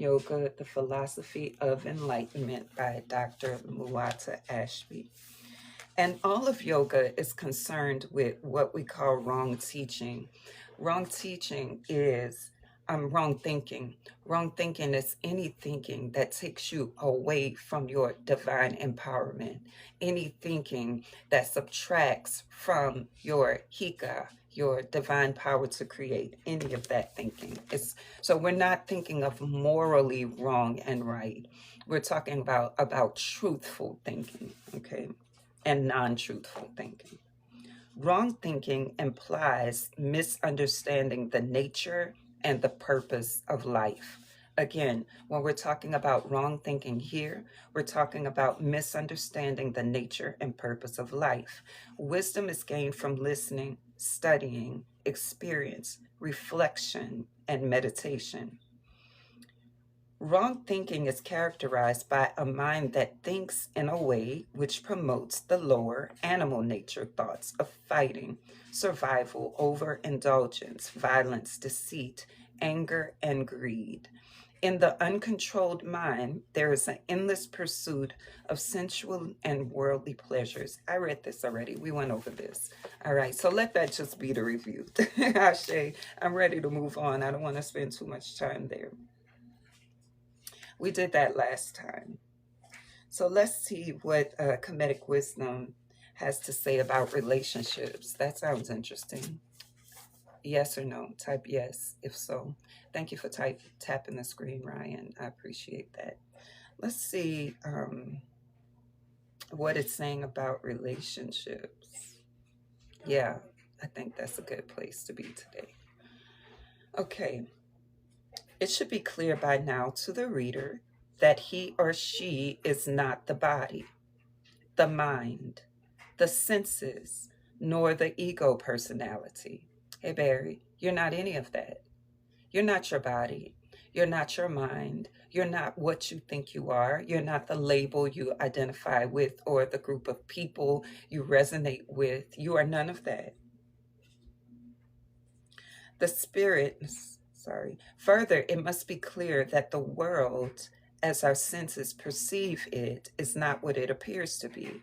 Yoga, The Philosophy of Enlightenment by Dr. Muata Ashby. And all of yoga is concerned with what we call wrong teaching. Wrong teaching is wrong thinking. Wrong thinking is any thinking that takes you away from your divine empowerment, any thinking that subtracts from your hika, your divine power to create, any of that thinking. So we're not thinking of morally wrong and right. We're talking about truthful thinking, okay? And non-truthful thinking. Wrong thinking implies misunderstanding the nature and the purpose of life. Again, when we're talking about wrong thinking here, we're talking about misunderstanding the nature and purpose of life. Wisdom is gained from listening, studying, experience, reflection, and meditation. Wrong thinking is characterized by a mind that thinks in a way which promotes the lower animal nature thoughts of fighting, survival, overindulgence, violence, deceit, anger, and greed. In the uncontrolled mind, there is an endless pursuit of sensual and worldly pleasures. I read this already. We went over this. All right, so let that just be the review. Ashe, I'm ready to move on. I don't want to spend too much time there. We did that last time. So let's see what Kemetic wisdom has to say about relationships. That sounds interesting. Yes or no? Type yes, if so. Thank you for tapping the screen, Ryan. I appreciate that. Let's see what it's saying about relationships. Yeah, I think that's a good place to be today. Okay. It should be clear by now to the reader that he or she is not the body, the mind, the senses, nor the ego personality. Hey, Barry, you're not any of that. You're not your body. You're not your mind. You're not what you think you are. You're not the label you identify with or the group of people you resonate with. You are none of that. The spirit, further, it must be clear that the world, as our senses perceive it, is not what it appears to be.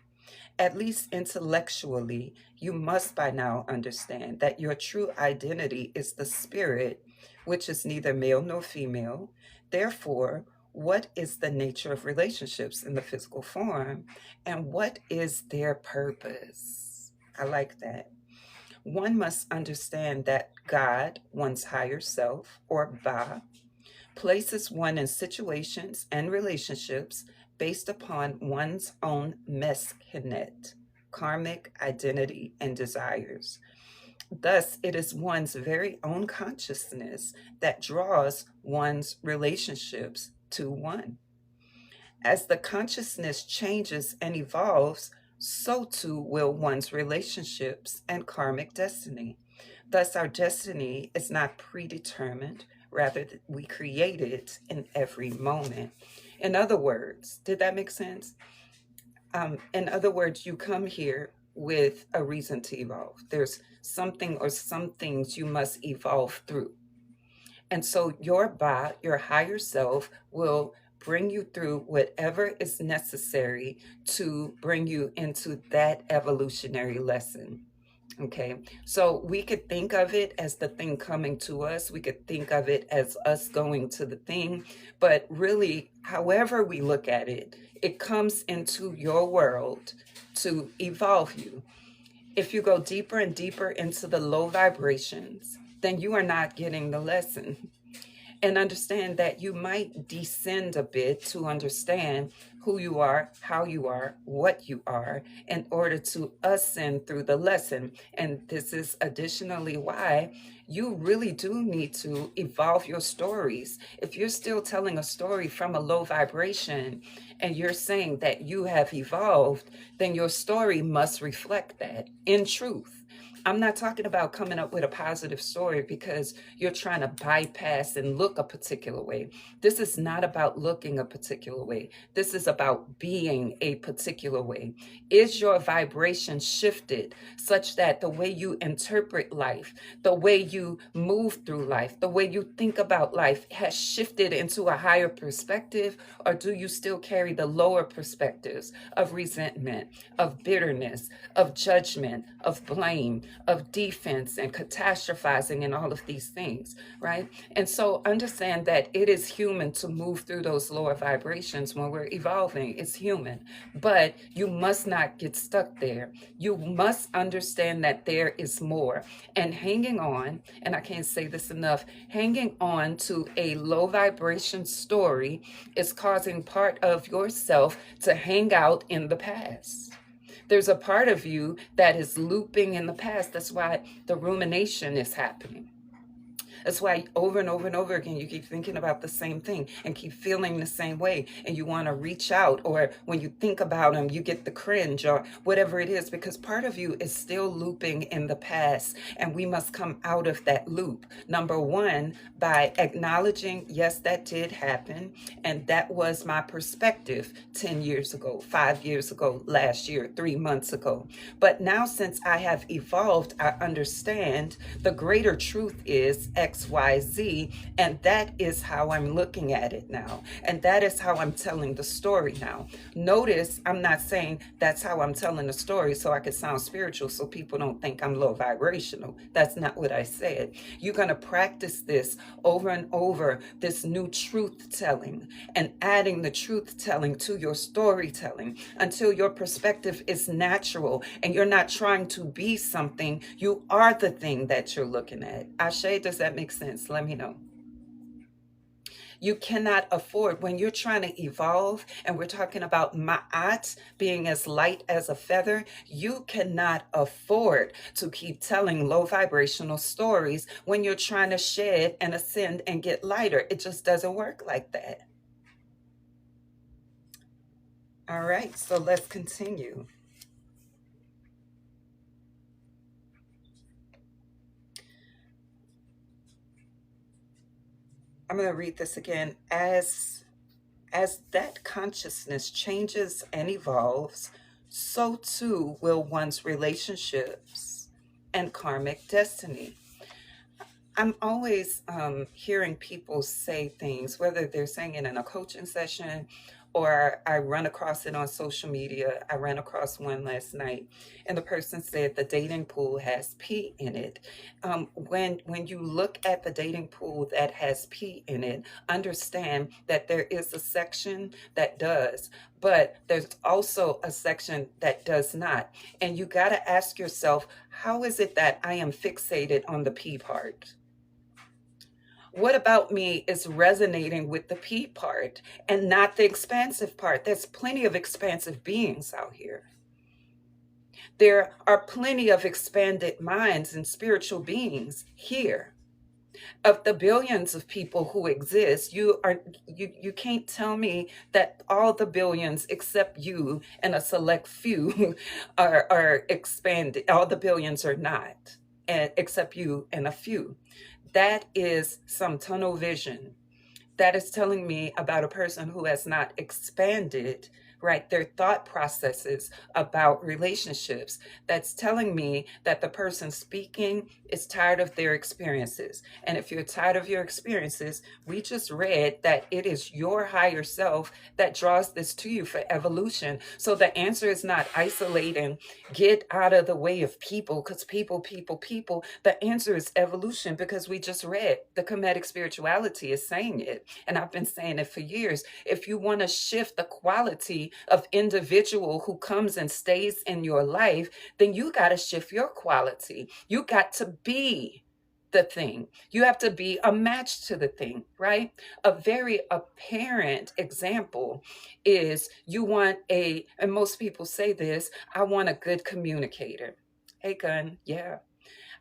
At least intellectually, you must by now understand that your true identity is the spirit, which is neither male nor female. Therefore, what is the nature of relationships in the physical form, and what is their purpose? I like that. One must understand that God, one's higher self, or Ba, places one in situations and relationships based upon one's own meskenet, karmic identity and desires. Thus, it is one's very own consciousness that draws one's relationships to one. As the consciousness changes and evolves, so too will one's relationships and karmic destiny. Thus, our destiny is not predetermined, rather, we create it in every moment. In other words, did that make sense? In other words, you come here with a reason to evolve. There's something or some things you must evolve through. And so your Ba, your higher self, will bring you through whatever is necessary to bring you into that evolutionary lesson. Okay, so we could think of it as the thing coming to us. We could think of it as us going to the thing. But really, however we look at it, it comes into your world to evolve you. If you go deeper and deeper into the low vibrations, then you are not getting the lesson. And understand that you might descend a bit to understand who you are, how you are, what you are, in order to ascend through the lesson. And this is additionally why you really do need to evolve your stories. If you're still telling a story from a low vibration and you're saying that you have evolved, then your story must reflect that in truth. I'm not talking about coming up with a positive story because you're trying to bypass and look a particular way. This is not about looking a particular way. This is about being a particular way. Is your vibration shifted such that the way you interpret life, the way you move through life, the way you think about life has shifted into a higher perspective? Or do you still carry the lower perspectives of resentment, of bitterness, of judgment, of blame, of defense and catastrophizing and all of these things, right? And so understand that it is human to move through those lower vibrations when we're evolving. It's human, but you must not get stuck there. You must understand that there is more. And hanging on, and I can't say this enough, hanging on to a low vibration story is causing part of yourself to hang out in the past. There's a part of you that is looping in the past. That's why the rumination is happening. That's why over and over and over again, you keep thinking about the same thing and keep feeling the same way. And you want to reach out, or when you think about them, you get the cringe or whatever it is, because part of you is still looping in the past. And we must come out of that loop. Number one, by acknowledging, yes, that did happen. And that was my perspective 10 years ago, 5 years ago, last year, 3 months ago. But now, since I have evolved, I understand the greater truth is XYZ, and that is how I'm looking at it now. And that is how I'm telling the story now. Notice I'm not saying that's how I'm telling the story so I could sound spiritual so people don't think I'm low vibrational. That's not what I said. You're going to practice this over and over, this new truth telling, and adding the truth telling to your storytelling until your perspective is natural and you're not trying to be something. You are the thing that you're looking at. Ashe, does that make sense? Let me know. You cannot afford, when you're trying to evolve, and we're talking about ma'at being as light as a feather, you cannot afford to keep telling low vibrational stories when you're trying to shed and ascend and get lighter. It just doesn't work like that. All right, so let's continue. I'm going to read this again. As that consciousness changes and evolves, so too will one's relationships and karmic destiny. I'm always hearing people say things, whether they're saying it in a coaching session or I run across it on social media. I ran across one last night, and the person said the dating pool has pee in it. When you look at the dating pool that has pee in it, understand that there is a section that does, but there's also a section that does not. And you got to ask yourself, how is it that I am fixated on the pee part? What about me is resonating with the P part and not the expansive part? There's plenty of expansive beings out here. There are plenty of expanded minds and spiritual beings here. Of the billions of people who exist, you can't tell me that all the billions except you and a select few are expanded. All the billions are not, and except you and a few. That is some tunnel vision. That is telling me about a person who has not expanded, right, their thought processes about relationships. That's telling me that the person speaking is tired of their experiences. And if you're tired of your experiences, we just read that it is your higher self that draws this to you for evolution. So the answer is not isolate and get out of the way of people, because people. The answer is evolution, because we just read the Kemetic spirituality is saying it. And I've been saying it for years. If you want to shift the quality of individual who comes and stays in your life, then you got to shift your quality. You got to be the thing. You have to be a match to the thing, right? A very apparent example is you want and most people say this, I want a good communicator. Hey, Gun, yeah.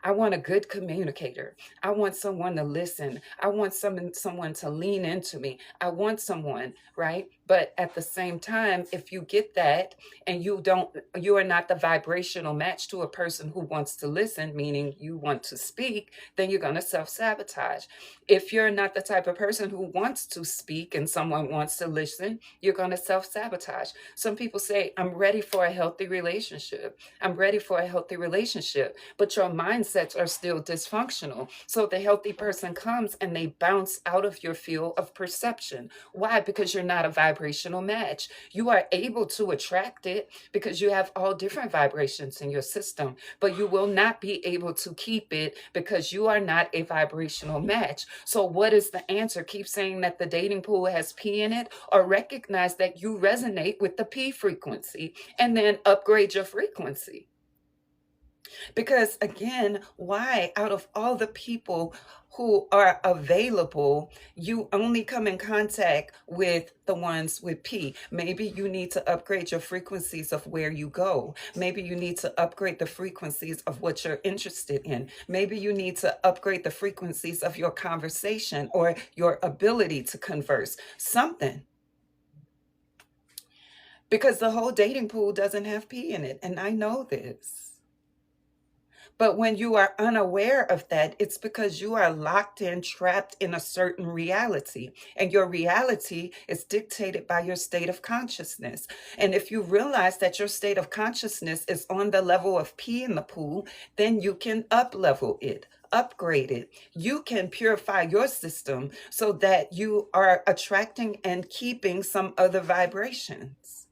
I want a good communicator. I want someone to listen. I want someone to lean into me. I want someone, right, But at the same time, if you get that and you are not the vibrational match to a person who wants to listen, meaning you want to speak, then you're going to self-sabotage. If you're not the type of person who wants to speak and someone wants to listen, you're going to self-sabotage. Some people say, I'm ready for a healthy relationship. I'm ready for a healthy relationship, but your mindsets are still dysfunctional. So the healthy person comes and they bounce out of your field of perception. Why? Because you're not a vibrational match. You are able to attract it because you have all different vibrations in your system, but you will not be able to keep it because you are not a vibrational match. So what is the answer? Keep saying that the dating pool has P in it, or recognize that you resonate with the P frequency and then upgrade your frequency. Because again, why out of all the people who are available, you only come in contact with the ones with P? Maybe you need to upgrade your frequencies of where you go. Maybe you need to upgrade the frequencies of what you're interested in. Maybe you need to upgrade the frequencies of your conversation or your ability to converse. Something. Because the whole dating pool doesn't have P in it. And I know this. But when you are unaware of that, it's because you are locked in, trapped in a certain reality. And your reality is dictated by your state of consciousness. And if you realize that your state of consciousness is on the level of P in the pool, then you can up level it, upgrade it. You can purify your system so that you are attracting and keeping some other vibrations.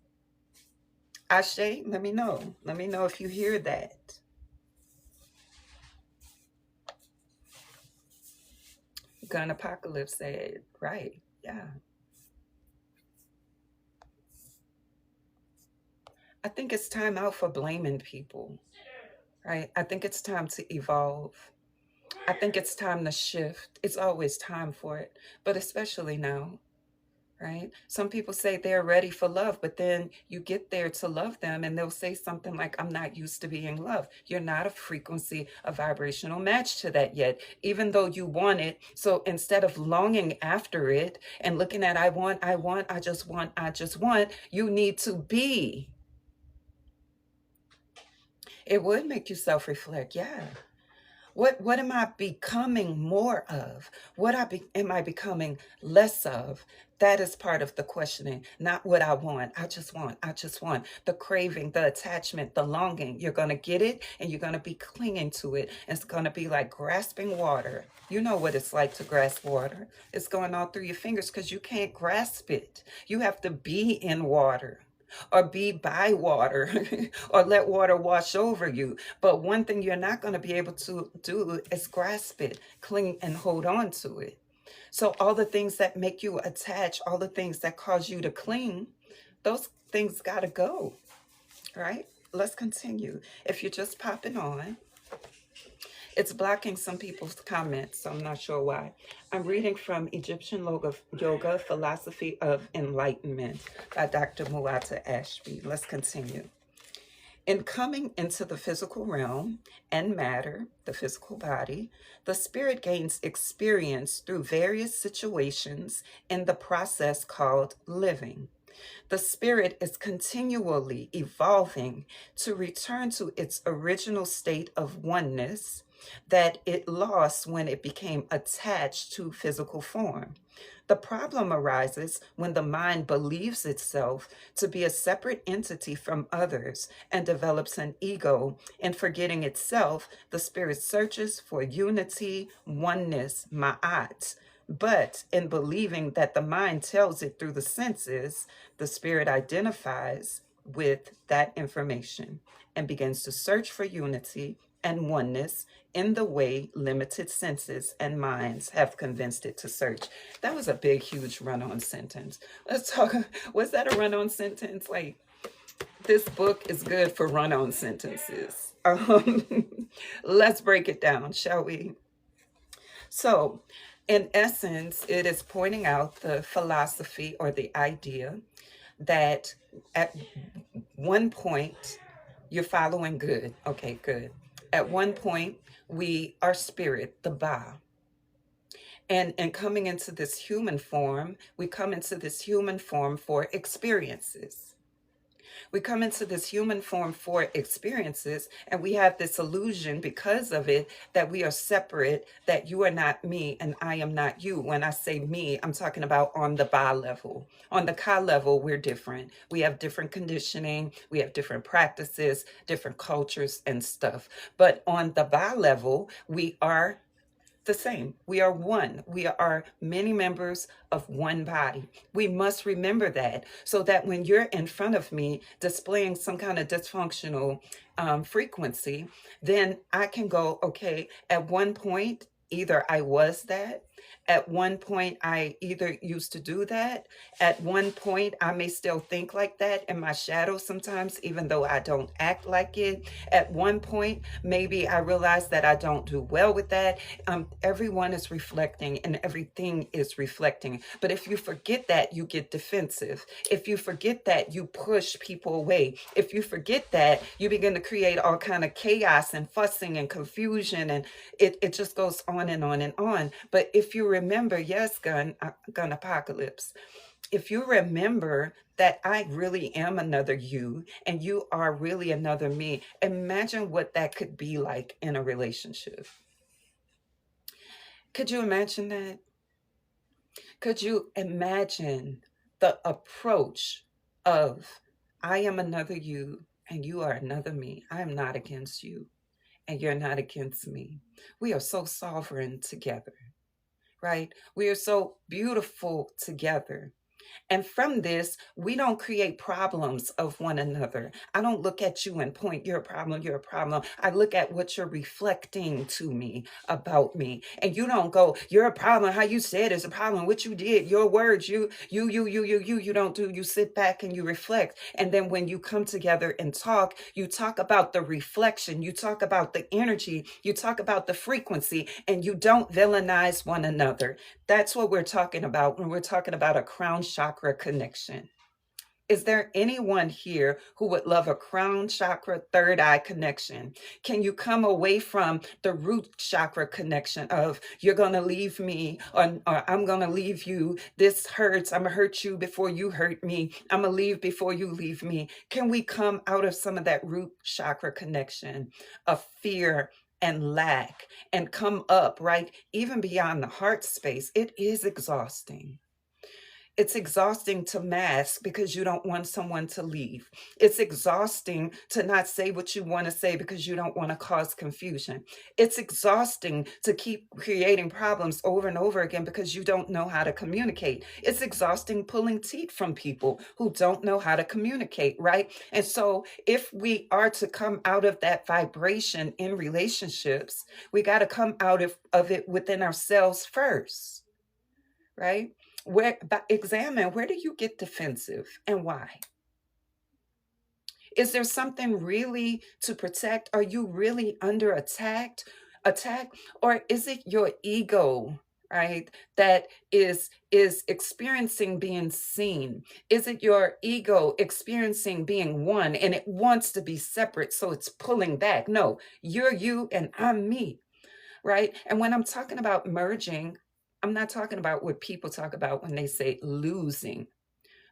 Ashe, let me know. Let me know if you hear that. Gun Apocalypse said, right, yeah. I think it's time out for blaming people, right? I think it's time to evolve. I think it's time to shift. It's always time for it, but especially now, right? Some people say they're ready for love, but then you get there to love them and they'll say something like, I'm not used to being loved. You're not a frequency, a vibrational match to that yet, even though you want it. So instead of longing after it and looking at, I just want, you need to be. It would make you self-reflect. Yeah. What am I becoming more of? Am I becoming less of? That is part of the questioning, not what I want. I just want. The craving, the attachment, the longing. You're going to get it and you're going to be clinging to it. It's going to be like grasping water. You know what it's like to grasp water. It's going all through your fingers because you can't grasp it. You have to be in water, or be by water, or let water wash over you. But one thing you're not going to be able to do is grasp it, cling, and hold on to it. So all the things that make you attach, all the things that cause you to cling, those things got to go, right? Let's continue. If you're just popping on, it's blocking some people's comments, so I'm not sure why. I'm reading from Egyptian Yoga Philosophy of Enlightenment by Dr. Muata Ashby. Let's continue. In coming into the physical realm and matter, the physical body, the spirit gains experience through various situations in the process called living. The spirit is continually evolving to return to its original state of oneness that it lost when it became attached to physical form. The problem arises when the mind believes itself to be a separate entity from others and develops an ego. In forgetting itself, the spirit searches for unity, oneness, ma'at. But in believing that the mind tells it through the senses, the spirit identifies with that information and begins to search for unity and oneness in the way limited senses and minds have convinced it to search. That was a big, huge run-on sentence. Let's talk. Was that a run-on sentence? Like, this book is good for run-on sentences. Let's break it down, shall we? So, in essence, it is pointing out the philosophy or the idea that at one point, you're following good. Okay, good. At one point, we are spirit, the Ba. And coming into this human form, we come into this human form for experiences. We come into this human form for experiences, and we have this illusion because of it that we are separate, that you are not me and I am not you. When I say me, I'm talking about on the ba level. On the ka level, we're different. We have different conditioning, we have different practices, different cultures and stuff. But on the ba level, we are the same. We are one. We are many members of one body. We must remember that, so that when you're in front of me displaying some kind of dysfunctional frequency, then I can go, okay, at one point, either I was that. At one point, I either used to do that. At one point, I may still think like that in my shadow sometimes, even though I don't act like it. At one point, maybe I realize that I don't do well with that. Everyone is reflecting and everything is reflecting. But if you forget that, you get defensive. If you forget that, you push people away. If you forget that, you begin to create all kind of chaos and fussing and confusion, and it just goes on and on and on. But if you remember, yes, gun apocalypse, if you remember that I really am another you and you are really another me, imagine what that could be like in a relationship. Could you imagine that? Could you imagine the approach of, I am another you and you are another me? I am not against you and you're not against me. We are so sovereign together, right? We are so beautiful together. And from this, we don't create problems of one another. I don't look at you and point, you're a problem, you're a problem. I look at what you're reflecting to me about me. And you don't go, you're a problem. How you said is a problem. What you did, your words, you don't do. You sit back and you reflect. And then when you come together and talk, you talk about the reflection, you talk about the energy, you talk about the frequency, and you don't villainize one another. That's what we're talking about when we're talking about a crown chakra connection. Is there anyone here who would love a crown chakra third eye connection? Can you come away from the root chakra connection of you're going to leave me, or I'm going to leave you? This hurts. I'm going to hurt you before you hurt me. I'm going to leave before you leave me. Can we come out of some of that root chakra connection of fear and lack and come up, right? Even beyond the heart space? It is exhausting. It's exhausting to mask because you don't want someone to leave. It's exhausting to not say what you want to say because you don't want to cause confusion. It's exhausting to keep creating problems over and over again because you don't know how to communicate. It's exhausting pulling teeth from people who don't know how to communicate, right? And so if we are to come out of that vibration in relationships, we got to come out of it within ourselves first, right? Examine, where do you get defensive and why? Is there something really to protect? Are you really under attack, or is it your ego, right, that is experiencing being seen? Is it your ego experiencing being one and it wants to be separate, so it's pulling back? No, you're you and I'm me, right? And when I'm talking about merging, I'm not talking about what people talk about when they say losing.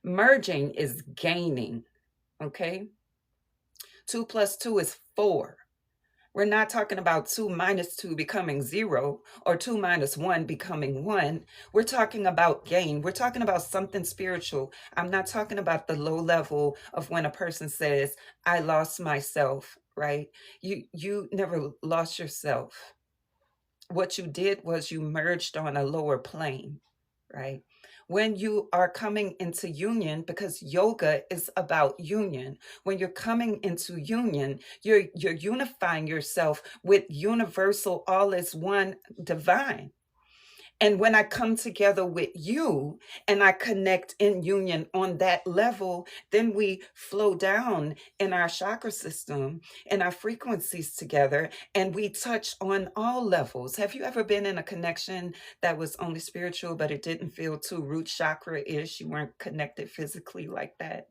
Merging is gaining, okay? 2 plus 2 is 4. We're not talking about 2 minus 2 becoming 0 or 2 minus 1 becoming 1. We're talking about gain. We're talking about something spiritual. I'm not talking about the low level of when a person says, I lost myself, right? You never lost yourself. What you did was you merged on a lower plane, right? When you are coming into union, because yoga is about union, when you're coming into union, you're unifying yourself with universal, all is one divine. And when I come together with you and I connect in union on that level, then we flow down in our chakra system and our frequencies together, and we touch on all levels. Have you ever been in a connection that was only spiritual, but it didn't feel too root chakra-ish? You weren't connected physically like that?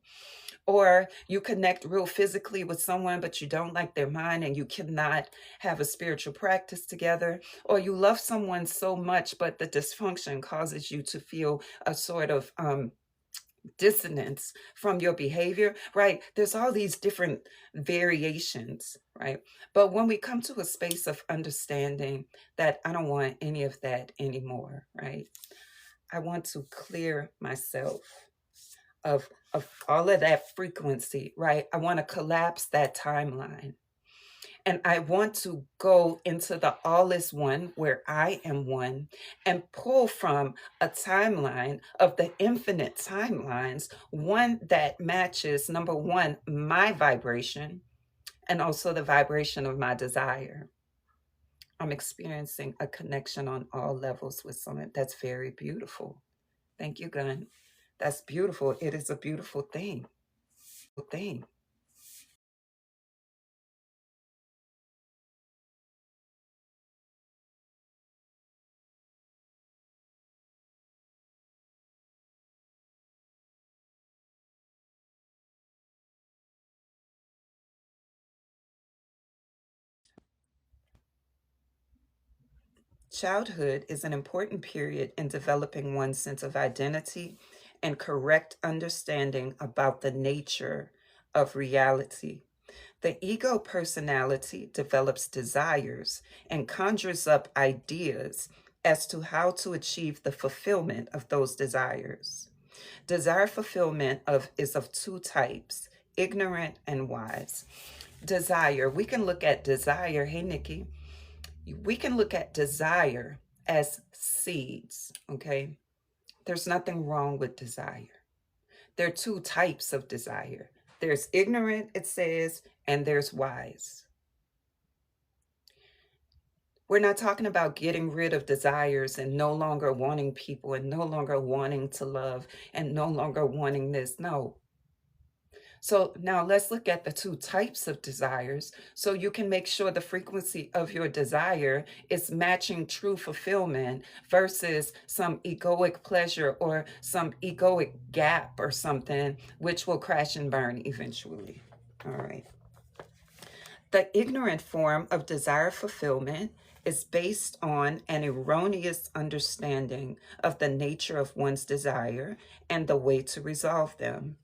Or you connect real physically with someone, but you don't like their mind and you cannot have a spiritual practice together. Or you love someone so much, but the dysfunction causes you to feel a sort of dissonance from your behavior, right? There's all these different variations, right? But when we come to a space of understanding that I don't want any of that anymore, right? I want to clear myself of all of that frequency, right? I want to collapse that timeline. And I want to go into the all is one, where I am one, and pull from a timeline of the infinite timelines, one that matches, number one, my vibration, and also the vibration of my desire. I'm experiencing a connection on all levels with someone. That's very beautiful. Thank you, Gun. That's beautiful. It is a beautiful thing. Thing. Childhood is an important period in developing one's sense of identity and correct understanding about the nature of reality. The ego personality develops desires and conjures up ideas as to how to achieve the fulfillment of those desires. Desire fulfillment is of two types, ignorant and wise. Desire, we can look at desire, hey Nikki, we can look at desire as seeds, okay? There's nothing wrong with desire. There are two types of desire. There's ignorant, it says, and there's wise. We're not talking about getting rid of desires and no longer wanting people and no longer wanting to love and no longer wanting this. No. So now let's look at the two types of desires so you can make sure the frequency of your desire is matching true fulfillment versus some egoic pleasure or some egoic gap or something, which will crash and burn eventually. All right. The ignorant form of desire fulfillment is based on an erroneous understanding of the nature of one's desire and the way to resolve them.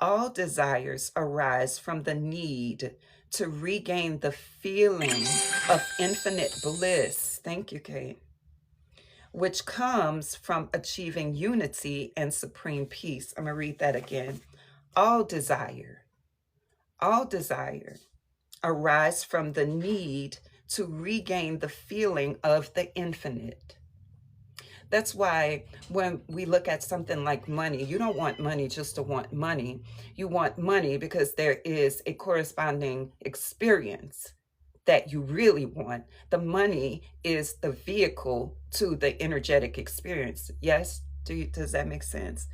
All desires arise from the need to regain the feeling of infinite bliss. Thank you, Kate. Which comes from achieving unity and supreme peace. I'm going to read that again. All desire arise from the need to regain the feeling of the infinite. That's why when we look at something like money, you don't want money just to want money. You want money because there is a corresponding experience that you really want. The money is the vehicle to the energetic experience. Yes? Does that make sense?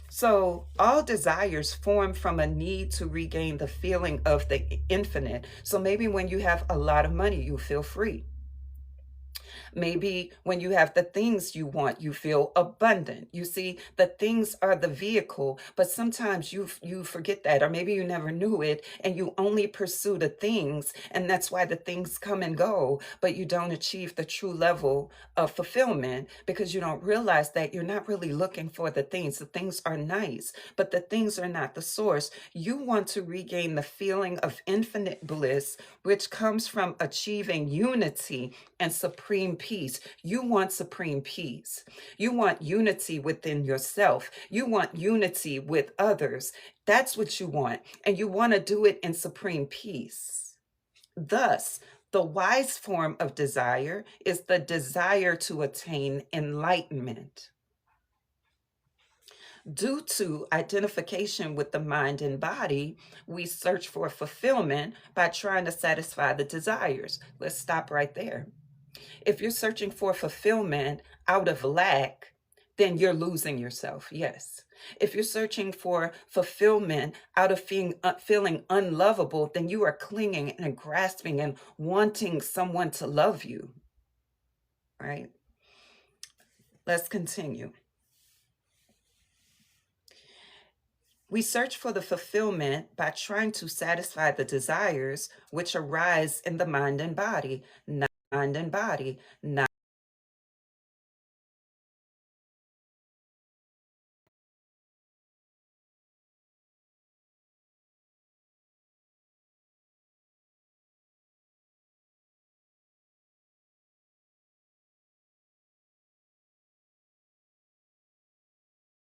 So all desires form from a need to regain the feeling of the infinite. So maybe when you have a lot of money, you feel free. Maybe when you have the things you want, you feel abundant. You see, the things are the vehicle, but sometimes you forget that, or maybe you never knew it, and you only pursue the things, and that's why the things come and go, but you don't achieve the true level of fulfillment because you don't realize that you're not really looking for the things. The things are nice, but the things are not the source. You want to regain the feeling of infinite bliss, which comes from achieving unity and supreme peace. You want supreme peace. You want unity within yourself. You want unity with others. That's what you want. And you want to do it in supreme peace. Thus, the wise form of desire is the desire to attain enlightenment. Due to identification with the mind and body, we search for fulfillment by trying to satisfy the desires. Let's stop right there. If you're searching for fulfillment out of lack, then you're losing yourself. Yes. If you're searching for fulfillment out of feeling unlovable, then you are clinging and grasping and wanting someone to love you. Right? Let's continue. We search for the fulfillment by trying to satisfy the desires which arise in the mind and body, not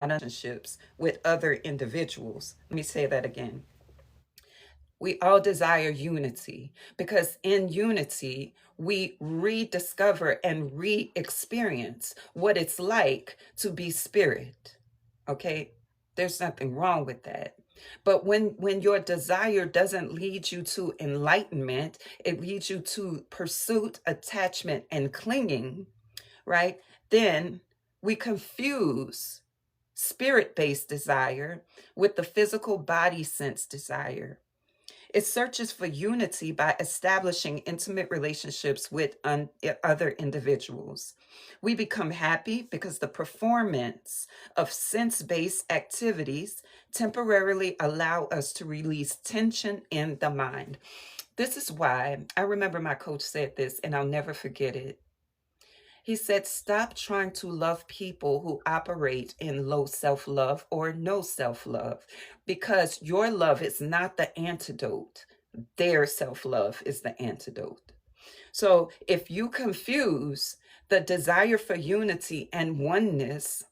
relationships with other individuals. Let me say that again. We all desire unity because in unity, we rediscover and re experience what it's like to be spirit. Okay? There's nothing wrong with that. But when your desire doesn't lead you to enlightenment, it leads you to pursuit, attachment, and clinging, right? Then we confuse spirit based desire with the physical body sense desire. It searches for unity by establishing intimate relationships with other individuals. We become happy because the performance of sense based activities temporarily allow us to release tension in the mind. This is why I remember my coach said this, and I'll never forget it. He said, stop trying to love people who operate in low self love or no self love because your love is not the antidote. Their self love is the antidote. So if you confuse the desire for unity and oneness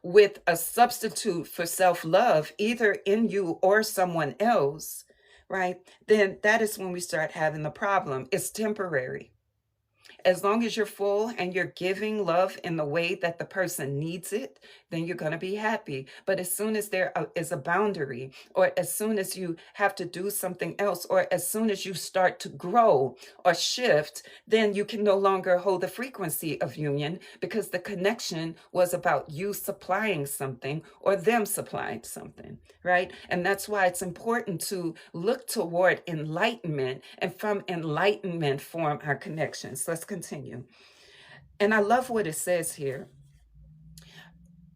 with a substitute for self love, either in you or someone else, right, then that is when we start having the problem. It's temporary. As long as you're full and you're giving love in the way that the person needs it, then you're going to be happy. But as soon as there is a boundary, or as soon as you have to do something else, or as soon as you start to grow or shift, then you can no longer hold the frequency of union because the connection was about you supplying something or them supplying something, right? And that's why it's important to look toward enlightenment and from enlightenment form our connections. Let's continue. And I love what it says here.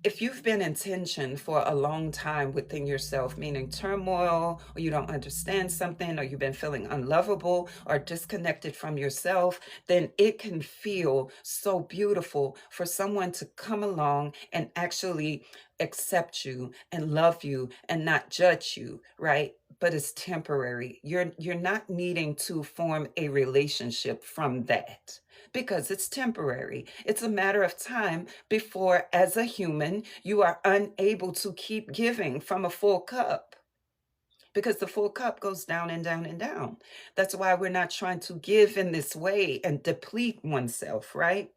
If you've been in tension for a long time within yourself, meaning turmoil, or you don't understand something, or you've been feeling unlovable or disconnected from yourself, then it can feel so beautiful for someone to come along and actually accept you and love you and not judge you, right? But it's temporary. You're not needing to form a relationship from that because it's temporary. It's a matter of time before, as a human, you are unable to keep giving from a full cup because the full cup goes down and down and down. That's why we're not trying to give in this way and deplete oneself, right?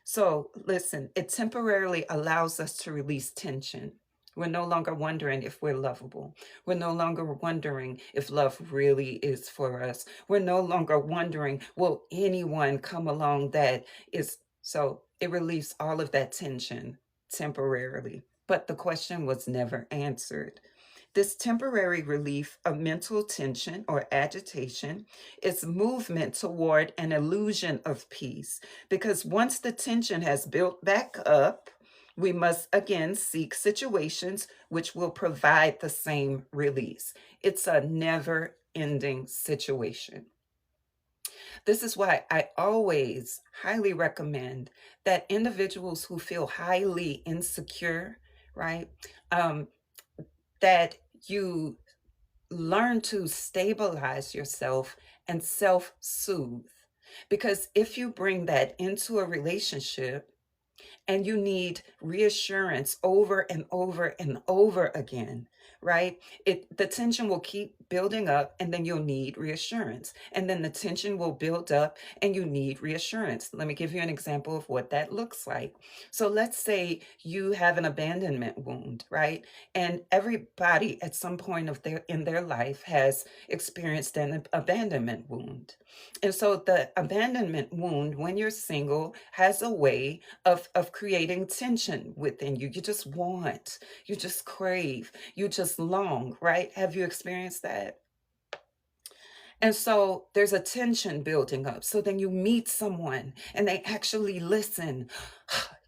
So, listen, it temporarily allows us to release tension. We're no longer wondering if we're lovable. We're no longer wondering if love really is for us. We're no longer wondering, will anyone come along that is. So, it relieves all of that tension temporarily. But the question was never answered. This temporary relief of mental tension or agitation is movement toward an illusion of peace. Because once the tension has built back up, we must again seek situations which will provide the same release. It's a never ending situation. This is why I always highly recommend that individuals who feel highly insecure, right, that you learn to stabilize yourself and self soothe. Because if you bring that into a relationship, and you need reassurance over and over and over again, right? The tension will keep building up and then you'll need reassurance, and then the tension will build up and you need reassurance. Let me give you an example of what that looks like. So let's say you have an abandonment wound, right? And everybody at some point of their in their life has experienced an abandonment wound. And so the abandonment wound, when you're single, has a way of creating tension within you. You just want, you just crave, you just long, right? Have you experienced that? And so there's a tension building up. So then you meet someone and they actually listen.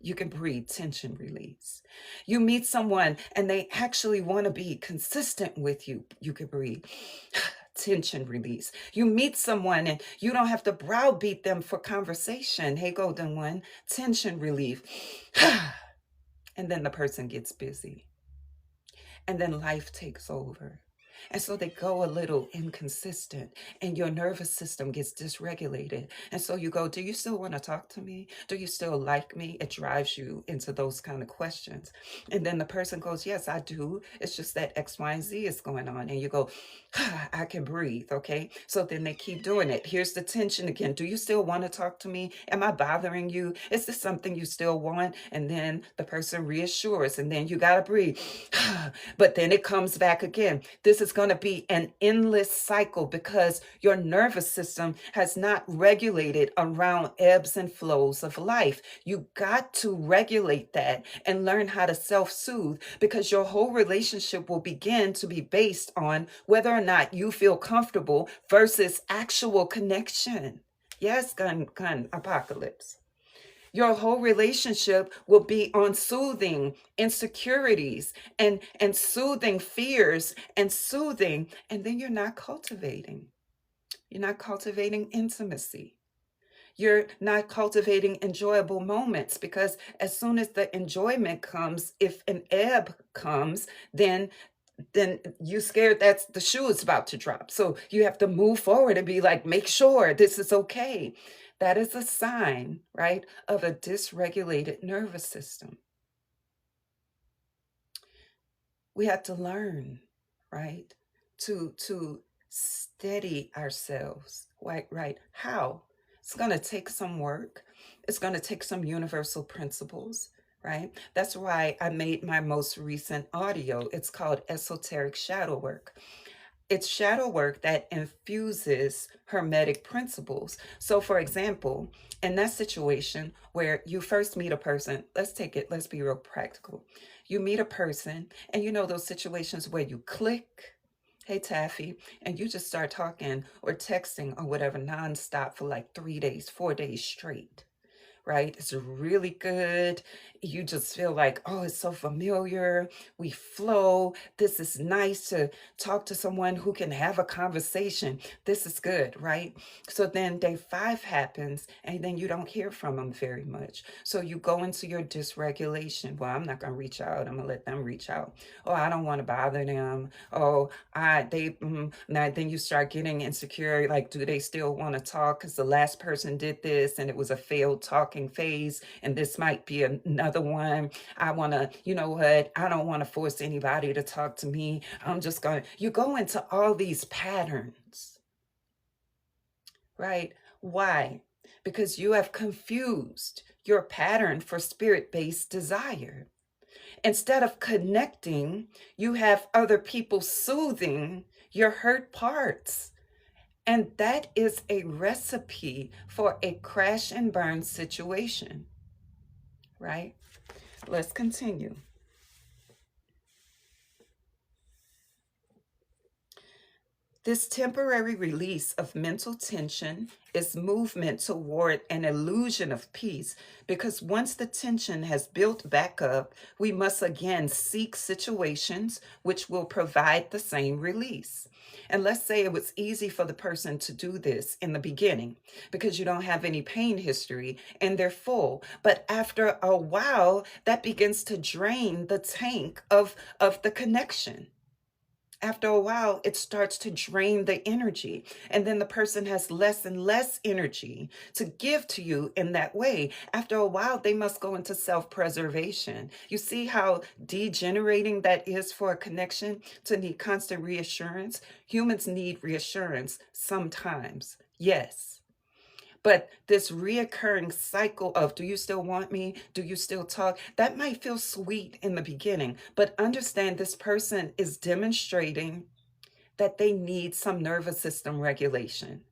You can breathe, tension release. You meet someone and they actually want to be consistent with you. You can breathe, tension release. You meet someone and you don't have to browbeat them for conversation. Hey, golden one, tension relief. And then the person gets busy. And then life takes over. And so they go a little inconsistent and your nervous system gets dysregulated. And so you go, do you still want to talk to me? Do you still like me? It drives you into those kind of questions. And then the person goes, yes, I do. It's just that X, Y, and Z is going on. And you go, I can breathe. Okay. So then they keep doing it. Here's the tension again. Do you still want to talk to me? Am I bothering you? Is this something you still want? And then the person reassures, and then you got to breathe. But then it comes back again. This is going to be an endless cycle because your nervous system has not regulated around ebbs and flows of life. You got to regulate that and learn how to self-soothe, because your whole relationship will begin to be based on whether or not you feel comfortable versus actual connection. Yes, gun apocalypse. Your whole relationship will be on soothing insecurities and soothing fears and soothing, and then you're not cultivating. You're not cultivating intimacy. You're not cultivating enjoyable moments, because as soon as the enjoyment comes, if an ebb comes, then you scared that the shoe is about to drop. So you have to move forward and be like, make sure this is okay. That is a sign, right, of a dysregulated nervous system. We have to learn, right, to steady ourselves. Right. How? It's going to take some work. It's going to take some universal principles, right? That's why I made my most recent audio. It's called Esoteric Shadow Work. It's shadow work that infuses hermetic principles. So, for example, in that situation where you first meet a person, let's be real practical. You meet a person, and you know those situations where you click, hey Taffy, and you just start talking or texting or whatever nonstop for like 3 days, 4 days straight, right? It's really good. You just feel like, oh, it's so familiar. We flow. This is nice to talk to someone who can have a conversation. This is good, right? So then day 5 happens, and then you don't hear from them very much. So you go into your dysregulation. Well, I'm not going to reach out. I'm going to let them reach out. Oh, I don't want to bother them. Oh, now then you start getting insecure. Like, do they still want to talk? Because the last person did this and it was a failed talking phase, and this might be another one. I want to, you know what? I don't want to force anybody to talk to me. I'm just going to, you go into all these patterns, right? Why? Because you have confused your pattern for spirit-based desire. Instead of connecting, you have other people soothing your hurt parts. And that is a recipe for a crash and burn situation, right? Let's continue. This temporary release of mental tension is movement toward an illusion of peace, because once the tension has built back up, we must again seek situations which will provide the same release. And let's say it was easy for the person to do this in the beginning because you don't have any pain history and they're full. But after a while, that begins to drain the tank of the connection. After a while, it starts to drain the energy. And then the person has less and less energy to give to you in that way. After a while, they must go into self-preservation. You see how degenerating that is for a connection to need constant reassurance? Humans need reassurance sometimes, yes. But this reoccurring cycle of, do you still want me? Do you still talk? That might feel sweet in the beginning, but understand this person is demonstrating that they need some nervous system regulation.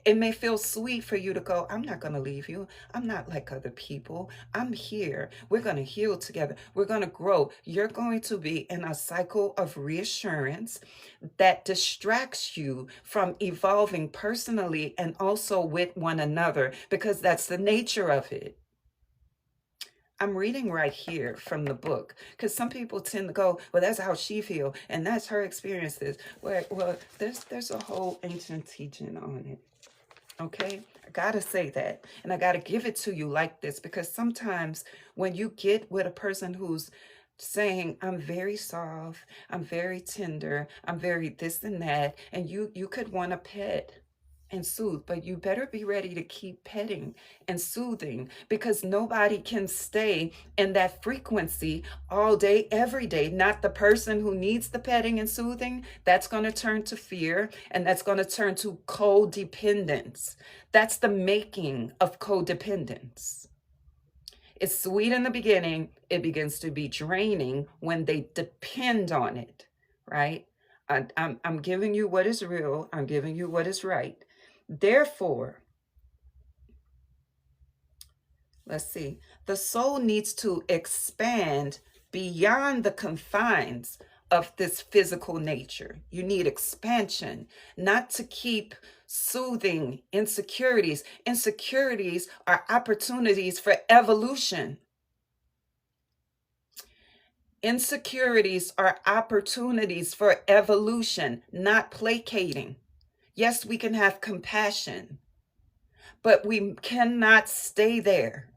It may feel sweet for you to go, I'm not going to leave you. I'm not like other people. I'm here. We're going to heal together. We're going to grow. You're going to be in a cycle of reassurance that distracts you from evolving personally and also with one another, because that's the nature of it. I'm reading right here from the book, because some people tend to go, well, that's how she feel, and that's her experiences. Well, there's a whole ancient teaching on it. Okay, I gotta say that, and I gotta give it to you like this, because sometimes when you get with a person who's saying, I'm very soft, I'm very tender, I'm very this and that, and you could want a pet and soothe, but you better be ready to keep petting and soothing, because nobody can stay in that frequency all day, every day. Not the person who needs the petting and soothing. That's going to turn to fear, and that's going to turn to codependence. That's the making of codependence. It's sweet in the beginning, it begins to be draining when they depend on it, right? I'm giving you what is real, I'm giving you what is right. Therefore, let's see, the soul needs to expand beyond the confines of this physical nature. You need expansion, not to keep soothing insecurities. Insecurities are opportunities for evolution. Insecurities are opportunities for evolution, not placating. Yes, we can have compassion, but we cannot stay there,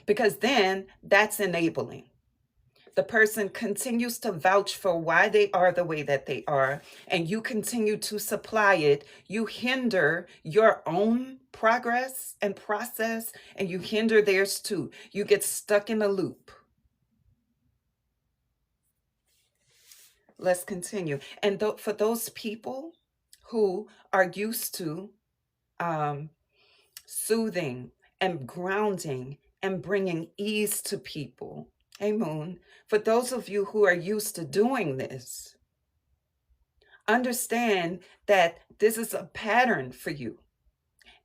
because then that's enabling. The person continues to vouch for why they are the way that they are, and you continue to supply it. You hinder your own progress and process, and you hinder theirs too. You get stuck in a loop. Let's continue. And for those people who are used to soothing and grounding and bringing ease to people, hey Moon, for those of you who are used to doing this, understand that this is a pattern for you.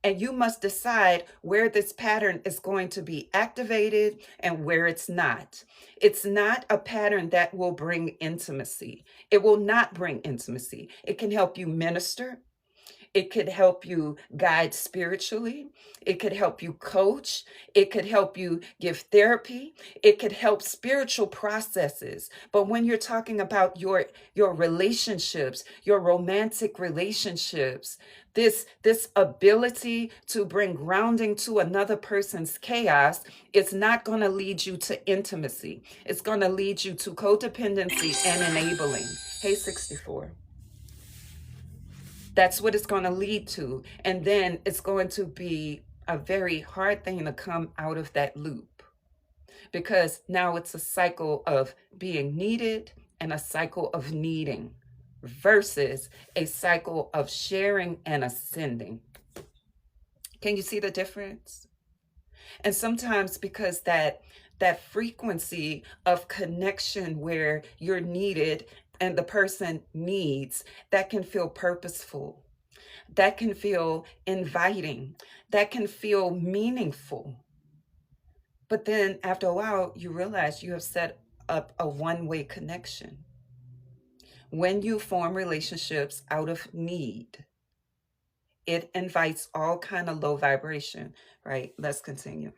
And you must decide where this pattern is going to be activated and where it's not. It's not a pattern that will bring intimacy. It will not bring intimacy. It can help you minister. It could help you guide spiritually. It could help you coach. It could help you give therapy. It could help spiritual processes. But when you're talking about your relationships, your romantic relationships, this ability to bring grounding to another person's chaos, it's not going to lead you to intimacy. It's going to lead you to codependency and enabling. Hey, 64. That's what it's going to lead to. And then it's going to be a very hard thing to come out of that loop, because now it's a cycle of being needed and a cycle of needing versus a cycle of sharing and ascending. Can you see the difference? And sometimes because that frequency of connection where you're needed and the person needs, that can feel purposeful, that can feel inviting, that can feel meaningful. But then after a while, you realize you have set up a one-way connection. When you form relationships out of need, it invites all kind of low vibration, right? Let's continue.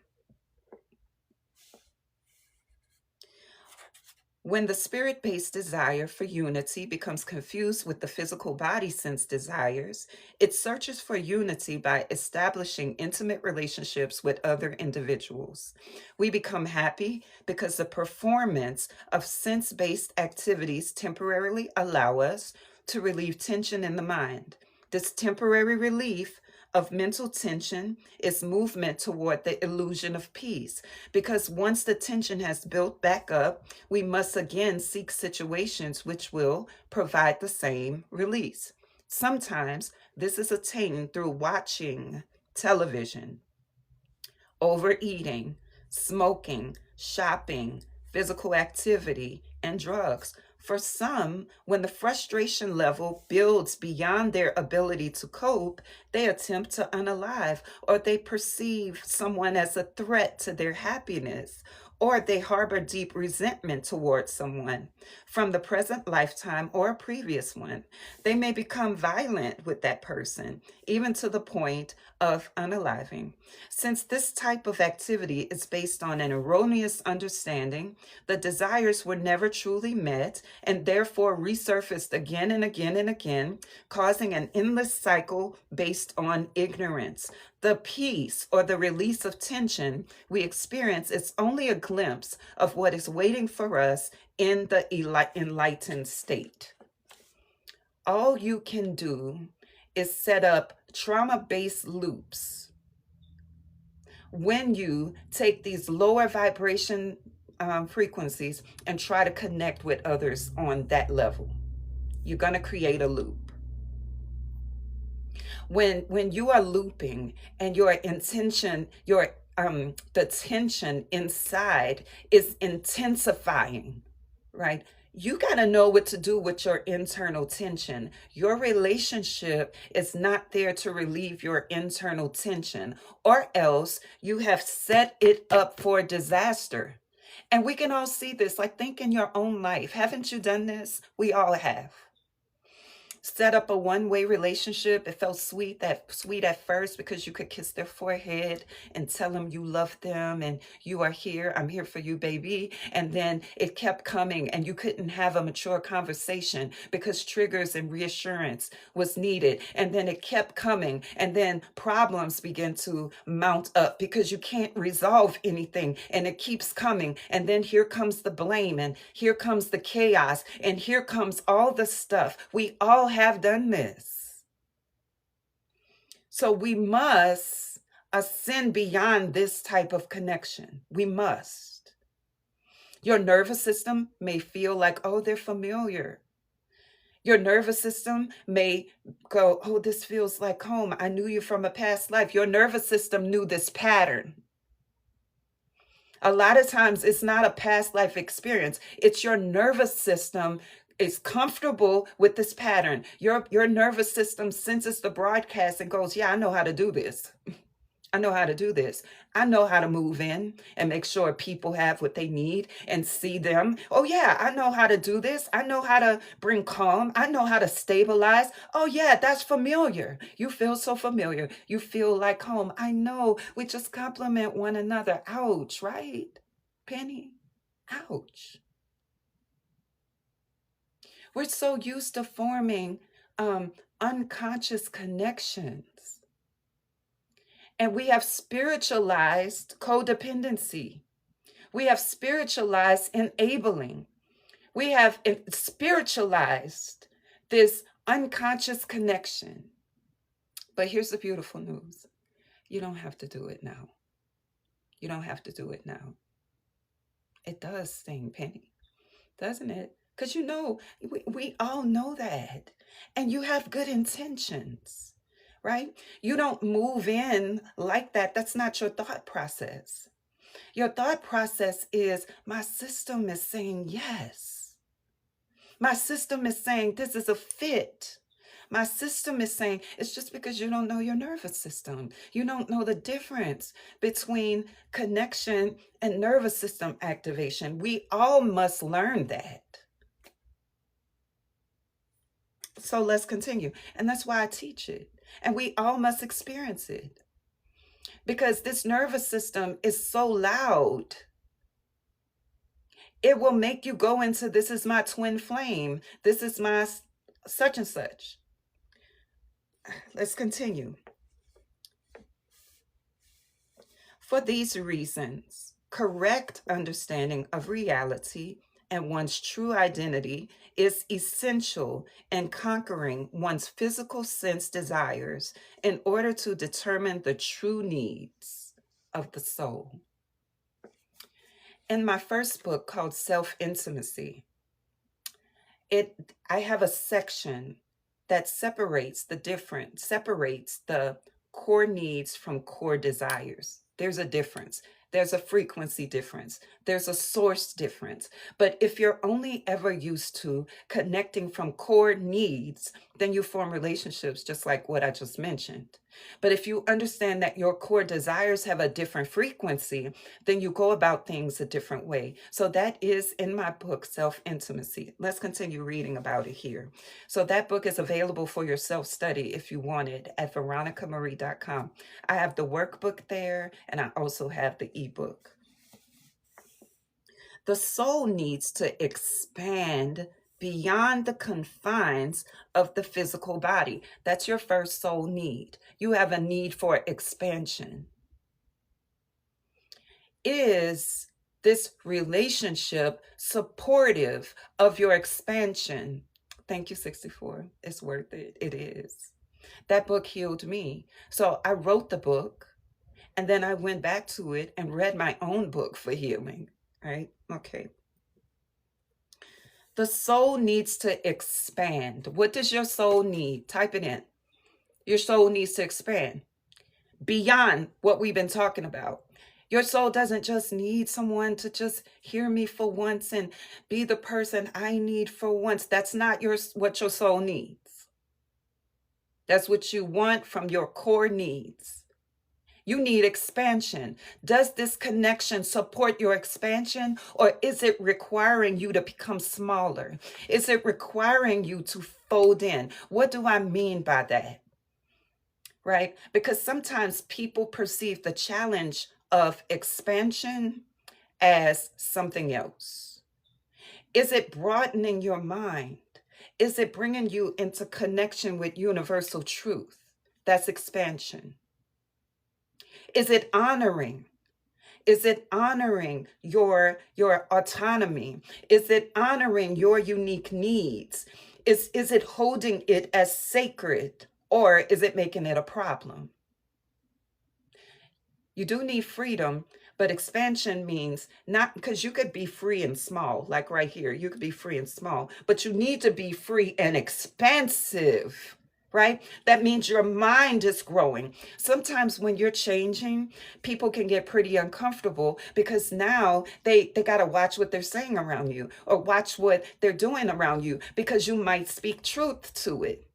When the spirit-based desire for unity becomes confused with the physical body sense desires, it searches for unity by establishing intimate relationships with other individuals. We become happy because the performance of sense-based activities temporarily allow us to relieve tension in the mind. This temporary relief of mental tension is movement toward the illusion of peace, because once the tension has built back up, we must again seek situations which will provide the same release. Sometimes this is attained through watching television, overeating, smoking, shopping, physical activity, and drugs. For some, when the frustration level builds beyond their ability to cope, they attempt to unalive, or they perceive someone as a threat to their happiness, or they harbor deep resentment towards someone from the present lifetime or a previous one. They may become violent with that person, even to the point of unaliving. Since this type of activity is based on an erroneous understanding, the desires were never truly met and therefore resurfaced again and again and again, causing an endless cycle based on ignorance. The peace or the release of tension we experience is only a glimpse of what is waiting for us in the enlightened state. All you can do is set up trauma-based loops. When you take these lower vibration frequencies and try to connect with others on that level, you're going to create a loop. When you are looping and your intention, the tension inside is intensifying, right? You got to know what to do with your internal tension. Your relationship is not there to relieve your internal tension, or else you have set it up for disaster. And we can all see this. Like, think in your own life. Haven't you done this? We all have. Set up a one-way relationship. It felt sweet at first because you could kiss their forehead and tell them you love them and you are here. I'm here for you, baby. And then it kept coming and you couldn't have a mature conversation because triggers and reassurance was needed. And then it kept coming and then problems began to mount up because you can't resolve anything and it keeps coming. And then here comes the blame and here comes the chaos and here comes all the stuff. We all have done this. So we must ascend beyond this type of connection. We must. Your nervous system may feel like, oh, they're familiar. Your nervous system may go, oh, this feels like home. I knew you from a past life. Your nervous system knew this pattern. A lot of times it's not a past life experience. It's your nervous system is comfortable with this pattern. Your nervous system senses the broadcast and goes, yeah, I know how to do this. I know how to do this. I know how to move in and make sure people have what they need and see them. Oh yeah, I know how to do this. I know how to bring calm. I know how to stabilize. Oh yeah, that's familiar. You feel so familiar. You feel like home. I know. We just compliment one another. Ouch, right? Penny? Ouch. We're so used to forming unconscious connections. And we have spiritualized codependency. We have spiritualized enabling. We have spiritualized this unconscious connection. But here's the beautiful news. You don't have to do it now. You don't have to do it now. It does sting, Penny, doesn't it? Because you know, we all know that. And you have good intentions, right? You don't move in like that. That's not your thought process. Your thought process is, my system is saying yes. My system is saying this is a fit. My system is saying, it's just because you don't know your nervous system. You don't know the difference between connection and nervous system activation. We all must learn that. So let's continue. And that's why I teach it. And we all must experience it. Because this nervous system is so loud. It will make you go into, this is my twin flame. This is my such and such. Let's continue. For these reasons, correct understanding of reality and one's true identity is essential in conquering one's physical sense desires in order to determine the true needs of the soul. In my first book called Self-Intimacy, I have a section that separates the core needs from core desires. There's a difference. There's a frequency difference. There's a source difference. But if you're only ever used to connecting from core needs, then you form relationships just like what I just mentioned. But if you understand that your core desires have a different frequency, then you go about things a different way. So that is in my book, Self-Intimacy. Let's continue reading about it here. So that book is available for your self-study if you want it at veronicamarie.com. I have the workbook there, and I also have the ebook. The soul needs to expand beyond the confines of the physical body. That's your first soul need. You have a need for expansion. Is this relationship supportive of your expansion? Thank you, 64. It's worth it. It is. That book healed me. So I wrote the book, and then I went back to it and read my own book for healing. Right? Okay. The soul needs to expand. What does your soul need? Type it in. Your soul needs to expand beyond what we've been talking about. Your soul doesn't just need someone to just hear me for once and be the person I need for once. That's not what your soul needs. That's what you want from your core needs. You need expansion. Does this connection support your expansion, or is it requiring you to become smaller? Is it requiring you to fold in? What do I mean by that? Right? Because sometimes people perceive the challenge of expansion as something else. Is it broadening your mind? Is it bringing you into connection with universal truth? That's expansion. Is it honoring? Is it honoring your autonomy? Is it honoring your unique needs? Is it holding it as sacred, or is it making it a problem? You do need freedom, but expansion means not, because you could be free and small, like right here, you could be free and small, but you need to be free and expansive. Right? That means your mind is growing. Sometimes when you're changing, people can get pretty uncomfortable because now they got to watch what they're saying around you, or watch what they're doing around you, because you might speak truth to it,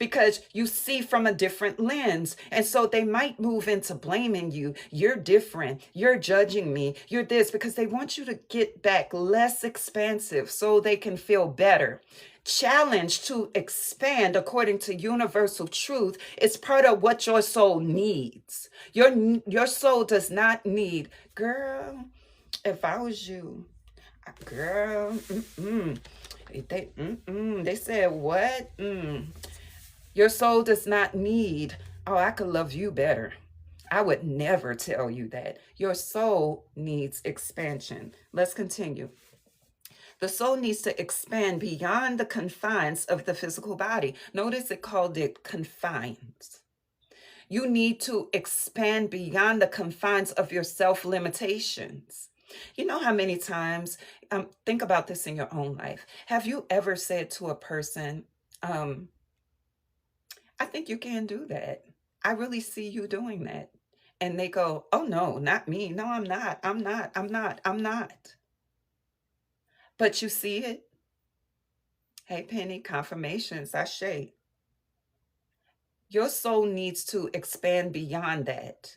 because you see from a different lens. And so they might move into blaming you. You're different. You're judging me. You're this, because they want you to get back less expansive so they can feel better. Challenge to expand according to universal truth is part of what your soul needs. Your soul does not need, girl, if I was you, girl, they said what? Your soul does not need, oh, I could love you better. I would never tell you that. Your soul needs expansion. Let's continue. The soul needs to expand beyond the confines of the physical body. Notice it called it confines. You need to expand beyond the confines of your self-limitations. You know how many times, think about this in your own life. Have you ever said to a person, I think you can do that. I really see you doing that. And they go, oh, no, not me. No, I'm not. I'm not. I'm not. I'm not. But you see it. Hey, Penny, confirmation, sachet. Your soul needs to expand beyond that.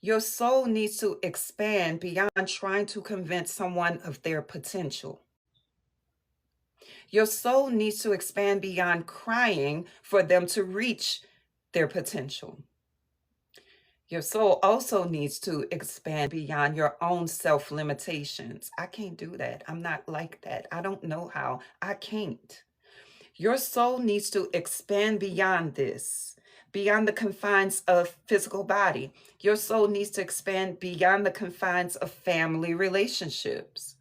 Your soul needs to expand beyond trying to convince someone of their potential. Your soul needs to expand beyond crying for them to reach their potential. Your soul also needs to expand beyond your own self-limitations. I can't do that. I'm not like that. I don't know how. I can't. Your soul needs to expand beyond this, beyond the confines of physical body. Your soul needs to expand beyond the confines of family relationships.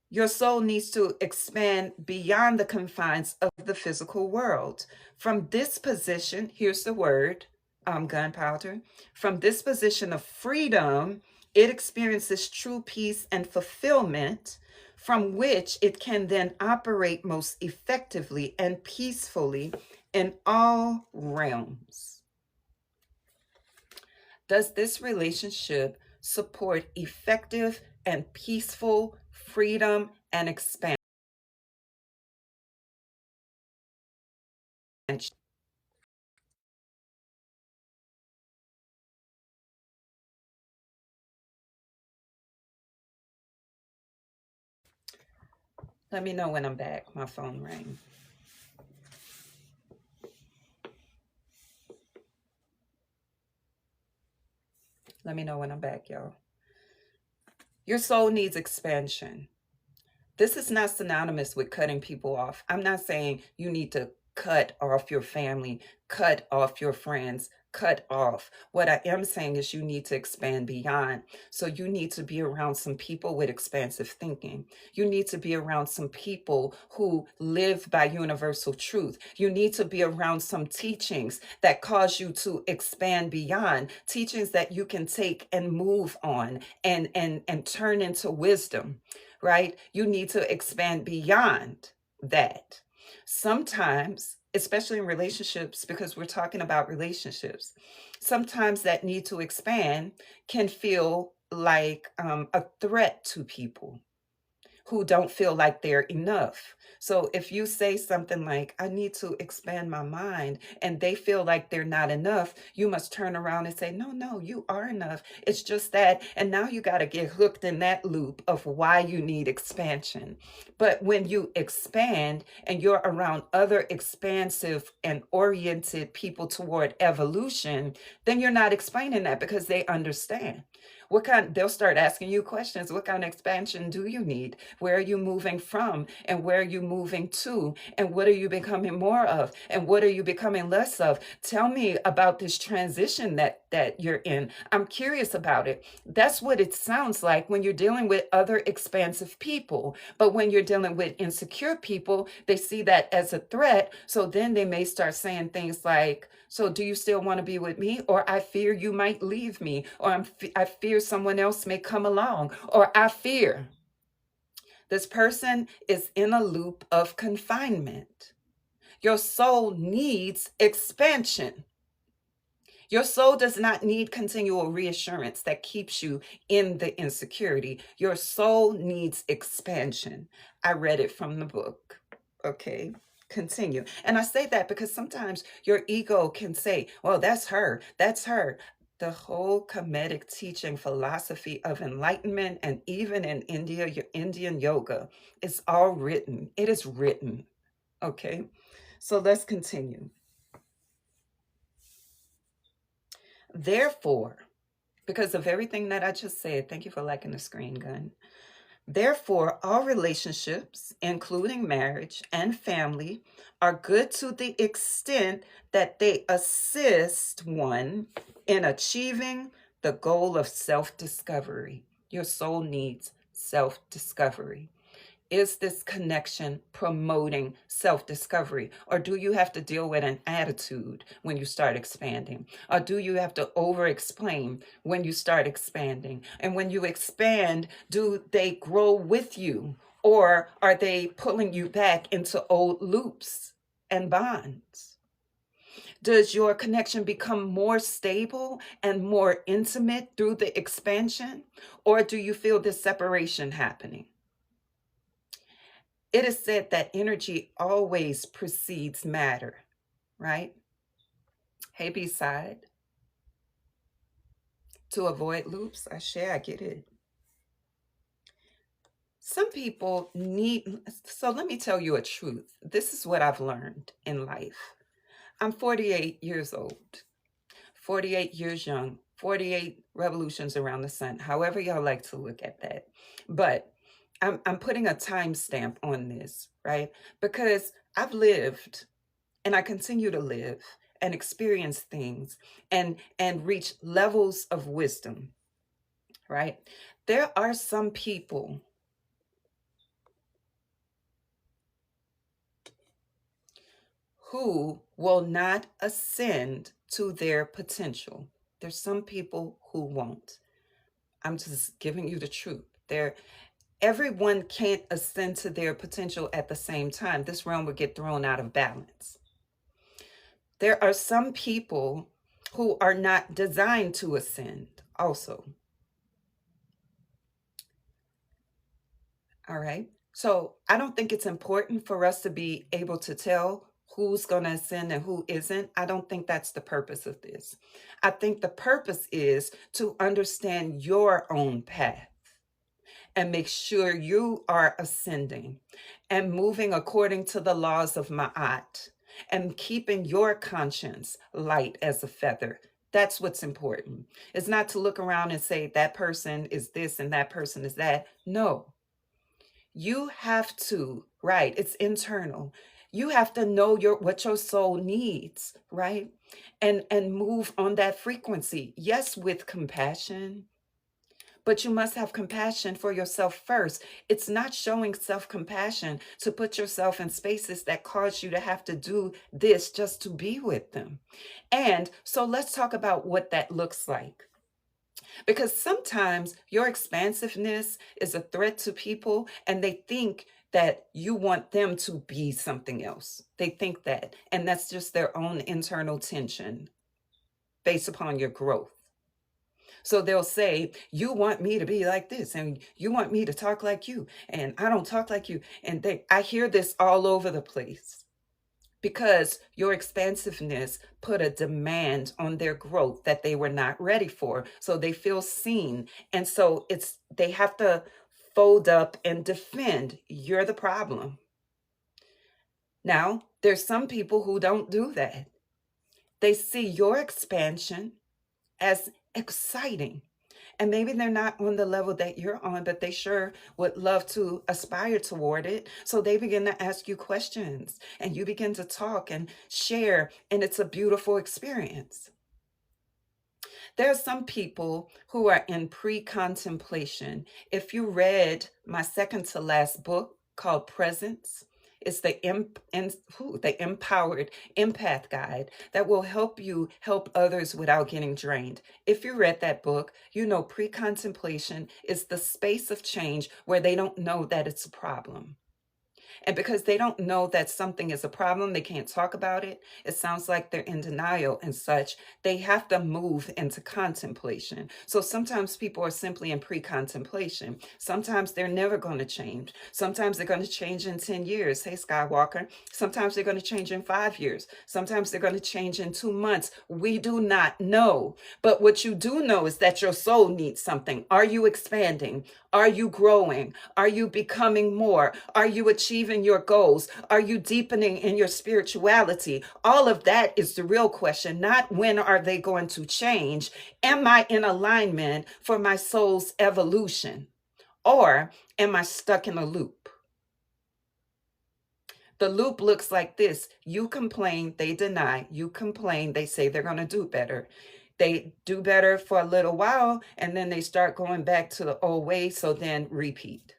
Your soul needs to expand beyond the confines of the physical world. From this position, here's the word, gunpowder. From this position of freedom, it experiences true peace and fulfillment, from which it can then operate most effectively and peacefully in all realms. Does this relationship support effective and peaceful freedom and expansion? Let me know when I'm back. My phone rang. Let me know when I'm back, y'all. Your soul needs expansion. This is not synonymous with cutting people off. I'm not saying you need to cut off your family, cut off your friends, cut off. What I am saying is you need to expand beyond. So you need to be around some people with expansive thinking. You need to be around some people who live by universal truth. You need to be around some teachings that cause you to expand beyond, teachings that you can take and move on and turn into wisdom, right? You need to expand beyond that. Sometimes, especially in relationships, because we're talking about relationships, sometimes that need to expand can feel like a threat to people who don't feel like they're enough. So if you say something like, I need to expand my mind, and they feel like they're not enough, you must turn around and say, no, no, you are enough. It's just that. And now you got to get hooked in that loop of why you need expansion. But when you expand and you're around other expansive and oriented people toward evolution, then you're not explaining that because they understand. They'll start asking you questions. What kind of expansion do you need? Where are you moving from? And where are you moving to? And what are you becoming more of? And what are you becoming less of? Tell me about this transition that you're in. I'm curious about it. That's what it sounds like when you're dealing with other expansive people. But when you're dealing with insecure people, they see that as a threat. So then they may start saying things like, so do you still want to be with me? Or I fear you might leave me. Or I fear someone else may come along. Or I fear. This person is in a loop of confinement. Your soul needs expansion. Your soul does not need continual reassurance that keeps you in the insecurity. Your soul needs expansion. I read it from the book. Okay, continue. And I say that because sometimes your ego can say, well, that's her, that's her. The whole Kemetic teaching philosophy of enlightenment, and even in India, Indian yoga, is all written. It is written. Okay, so let's continue. Therefore, because of everything that I just said, thank you for liking the screen gun. Therefore, all relationships, including marriage and family, are good to the extent that they assist one in achieving the goal of self discovery. Your soul needs self discovery. Is this connection promoting self discovery? Or do you have to deal with an attitude when you start expanding? Or do you have to over explain when you start expanding? And when you expand, do they grow with you? Or are they pulling you back into old loops and bonds? Does your connection become more stable and more intimate through the expansion? Or do you feel this separation happening? It is said that energy always precedes matter, right? Hey, B-side. To avoid loops, I get it. Some people need, so let me tell you a truth. This is what I've learned in life. I'm 48 years old, 48 years young, 48 revolutions around the sun, however y'all like to look at that. But I'm putting a timestamp on this, right? Because I've lived and I continue to live and experience things and reach levels of wisdom, right? There are some people who will not ascend to their potential. There's some people who won't. I'm just giving you the truth. Everyone can't ascend to their potential at the same time. This realm would get thrown out of balance. There are some people who are not designed to ascend also. All right. So I don't think it's important for us to be able to tell who's going to ascend and who isn't. I don't think that's the purpose of this. I think the purpose is to understand your own path and make sure you are ascending and moving according to the laws of Ma'at and keeping your conscience light as a feather. That's what's important. It's not to look around and say that person is this and that person is that. No, you have to, right? It's internal. You have to know what your soul needs, right? And move on that frequency. Yes, with compassion, but you must have compassion for yourself first. It's not showing self-compassion to put yourself in spaces that cause you to have to do this just to be with them. And so let's talk about what that looks like. Because sometimes your expansiveness is a threat to people and they think that you want them to be something else. They think that. And that's just their own internal tension based upon your growth. So they'll say, you want me to be like this, and you want me to talk like you, and I don't talk like you. And I hear this all over the place because your expansiveness put a demand on their growth that they were not ready for. So they feel seen. And so they have to fold up and defend. You're the problem. Now, there's some people who don't do that. They see your expansion as exciting. And maybe they're not on the level that you're on, but they sure would love to aspire toward it. So they begin to ask you questions and you begin to talk and share. And it's a beautiful experience. There are some people who are in pre-contemplation. If you read my second to last book called Presence, it's the Empowered Empath Guide that will help you help others without getting drained. If you read that book, you know pre-contemplation is the space of change where they don't know that it's a problem. And because they don't know that something is a problem, they can't talk about it. It sounds like they're in denial and such. They have to move into contemplation. So sometimes people are simply in pre-contemplation. Sometimes they're never going to change. Sometimes they're going to change in 10 years. Hey, Skywalker. Sometimes they're going to change in 5 years. Sometimes they're going to change in 2 months. We do not know. But what you do know is that your soul needs something. Are you expanding? Are you growing? Are you becoming more? Are you achieving your goals? Are you deepening in your spirituality? All of that is the real question, not when are they going to change? Am I in alignment for my soul's evolution? Or am I stuck in a loop? The loop looks like this. You complain, they deny. You complain, they say they're going to do better. They do better for a little while, and then they start going back to the old way, so then repeat.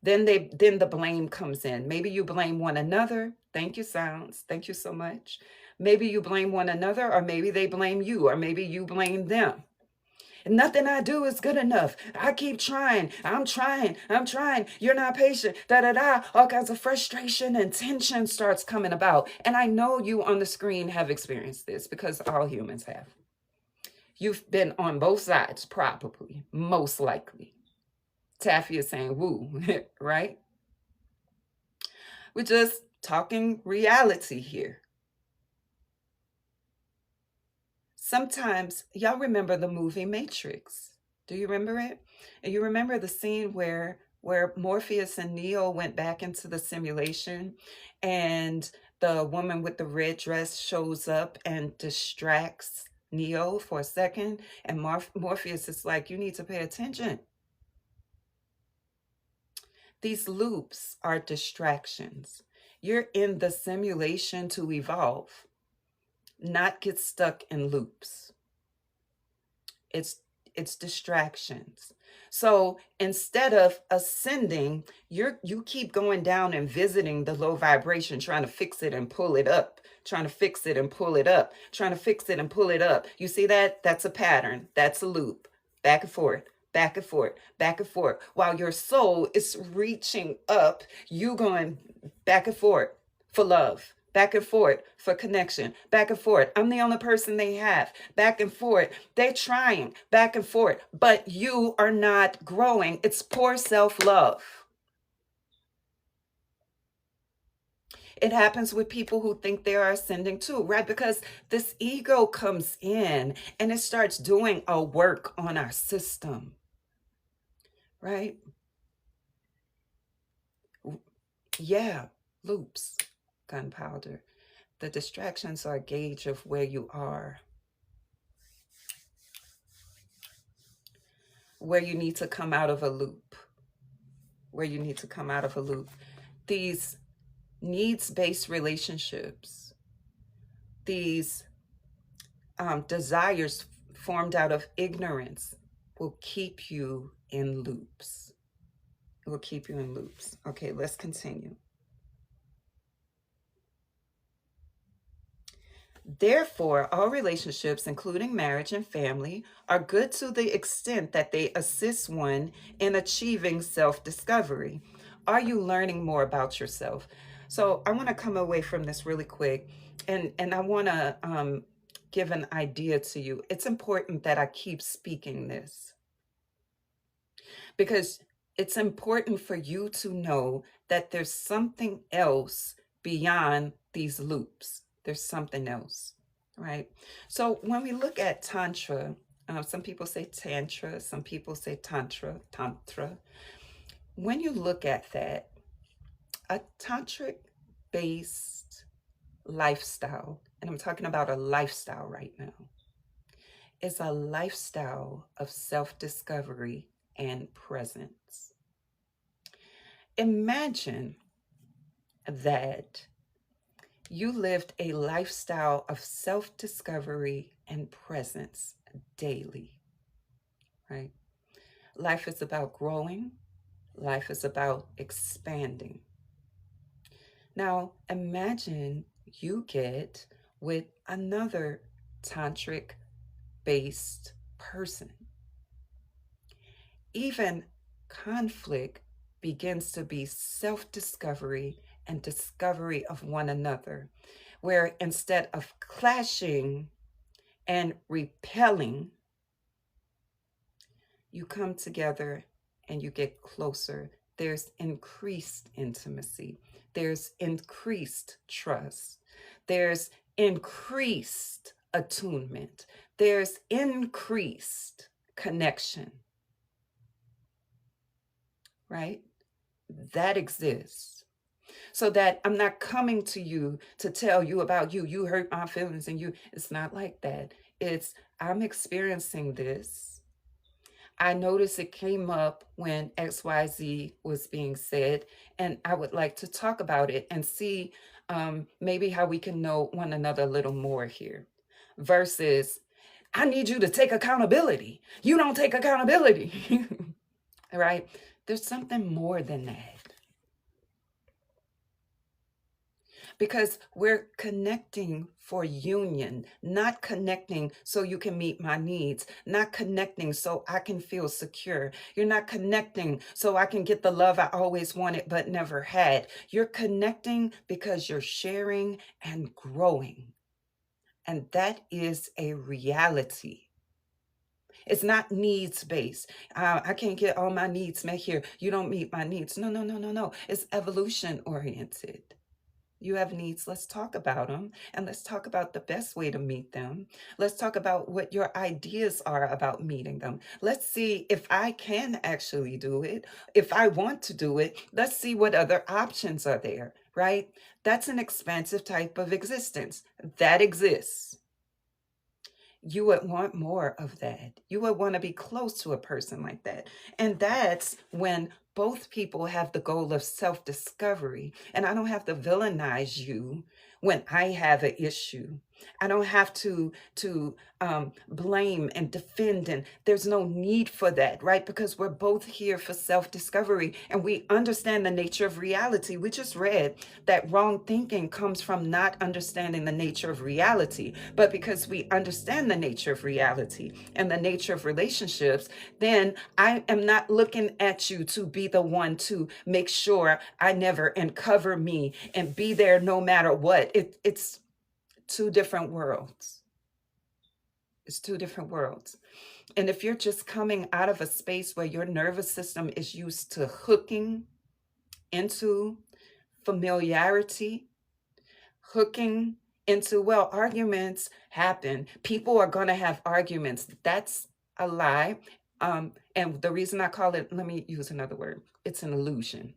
Then the blame comes in. Maybe you blame one another. Thank you, Sounds. Thank you so much. Maybe you blame one another, or maybe they blame you, or maybe you blame them. Nothing I do is good enough. I keep trying. I'm trying. You're not patient. All kinds of frustration and tension starts coming about. And I know you on the screen have experienced this because all humans have. You've been on both sides, probably, most likely. Taffy is saying woo, right? We're just talking reality here. Sometimes, y'all remember the movie Matrix. Do you remember it? And you remember the scene where Morpheus and Neo went back into the simulation and the woman with the red dress shows up and distracts Neo for a second. And Morpheus is like, you need to pay attention. These loops are distractions. You're in the simulation to evolve, not get stuck in loops. It's distractions. So instead of ascending, you keep going down and visiting the low vibration, trying to fix it and pull it up, trying to fix it and pull it up, trying to fix it and pull it up. You see that? That's a pattern. That's a loop. Back and forth, back and forth, back and forth. While your soul is reaching up, you going back and forth for love. Back and forth for connection, back and forth. I'm the only person they have, back and forth. They're trying, back and forth, but you are not growing. It's poor self-love. It happens with people who think they are ascending too, right? Because this ego comes in and it starts doing a work on our system. right? Yeah, loops, gunpowder. The distractions are a gauge of where you are, where you need to come out of a loop, where you need to come out of a loop. These needs-based relationships, these desires formed out of ignorance will keep you in loops. It will keep you in loops. Okay, let's continue. Therefore, all relationships, including marriage and family, are good to the extent that they assist one in achieving self-discovery. Are you learning more about yourself? So I want to come away from this really quick, and I want to give an idea to you. It's important that I keep speaking this because it's important for you to know that there's something else beyond these loops. There's something else, right? So when we look at Tantra, some people say Tantra, some people say Tantra. When you look at that, a tantric based lifestyle, and I'm talking about a lifestyle right now, is a lifestyle of self discovery and presence. Imagine that you lived a lifestyle of self discovery and presence daily, right? Life is about growing, life is about expanding. Now, imagine you get with another tantric based person. Even conflict begins to be self discovery and discovery of one another, where instead of clashing and repelling, you come together and you get closer. There's increased intimacy, there's increased trust, there's increased attunement, there's increased connection, right? That exists. So that I'm not coming to you to tell you about you. You hurt my feelings and you. It's not like that. It's I'm experiencing this. I noticed it came up when XYZ was being said, and I would like to talk about it and see maybe how we can know one another a little more here. Versus, I need you to take accountability. You don't take accountability. Right? There's something more than that. Because we're connecting for union, not connecting so you can meet my needs, not connecting so I can feel secure. You're not connecting so I can get the love I always wanted but never had. You're connecting because you're sharing and growing. And that is a reality. It's not needs based. I can't get all my needs met here. You don't meet my needs. No, no, no, no, no. It's evolution oriented. You have needs, let's talk about them. And let's talk about the best way to meet them. Let's talk about what your ideas are about meeting them. Let's see if I can actually do it. If I want to do it, let's see what other options are there, right? That's an expansive type of existence that exists. You would want more of that. You would want to be close to a person like that. And that's when both people have the goal of self-discovery. And I don't have to villainize you when I have an issue. I don't have to blame and defend, and there's no need for that, right? Because we're both here for self-discovery and we understand the nature of reality. We just read that wrong thinking comes from not understanding the nature of reality. But because we understand the nature of reality and the nature of relationships, then I am not looking at you to be the one to make sure I never and cover me and be there no matter what. It's two different worlds. It's two different worlds. And if you're just coming out of a space where your nervous system is used to hooking into familiarity, hooking into, well, arguments happen. People are going to have arguments. That's a lie. And the reason I call it, let me use another word, it's an illusion.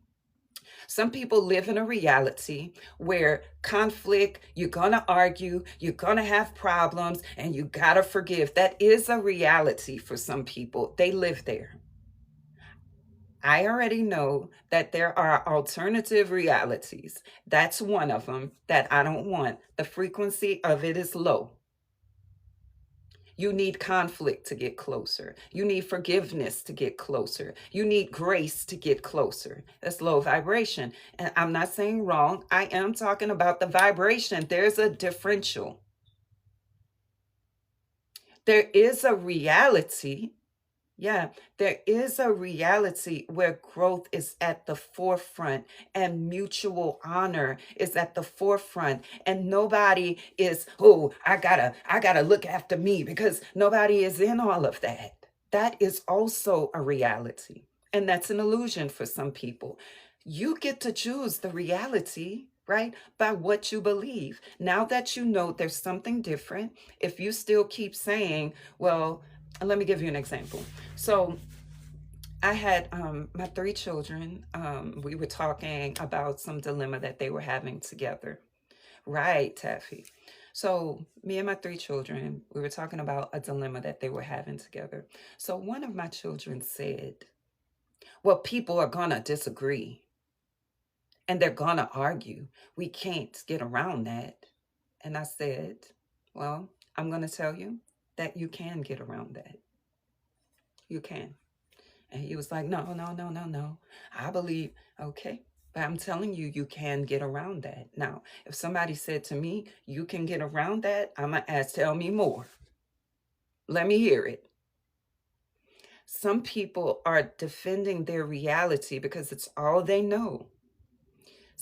Some people live in a reality where conflict, you're going to argue, you're going to have problems, and you got to forgive. That is a reality for some people. They live there. I already know that there are alternative realities. That's one of them that I don't want. The frequency of it is low. You need conflict to get closer. You need forgiveness to get closer. You need grace to get closer. That's low vibration. And I'm not saying wrong. I am talking about the vibration. There's a differential. There is a reality. Yeah, there is a reality where growth is at the forefront and mutual honor is at the forefront, and nobody is, oh, I gotta look after me, because nobody is in all of that. That is also a reality, and that's an illusion for some people. You get to choose the reality, right, by what you believe. Now that you know there's something different, if you still keep saying, well, let me give you an example. So I had my three children. We were talking about some dilemma that they were having together. Right, Taffy. So me and my three children, we were talking about a dilemma that they were having together. So one of my children said, well, people are going to disagree and they're going to argue. We can't get around that. And I said, well, I'm going to tell you that you can get around that. You can. And he was like, no, no, no, no, no. I believe, okay. But I'm telling you, you can get around that. Now, if somebody said to me, you can get around that, I'm going to ask, tell me more. Let me hear it. Some people are defending their reality because it's all they know.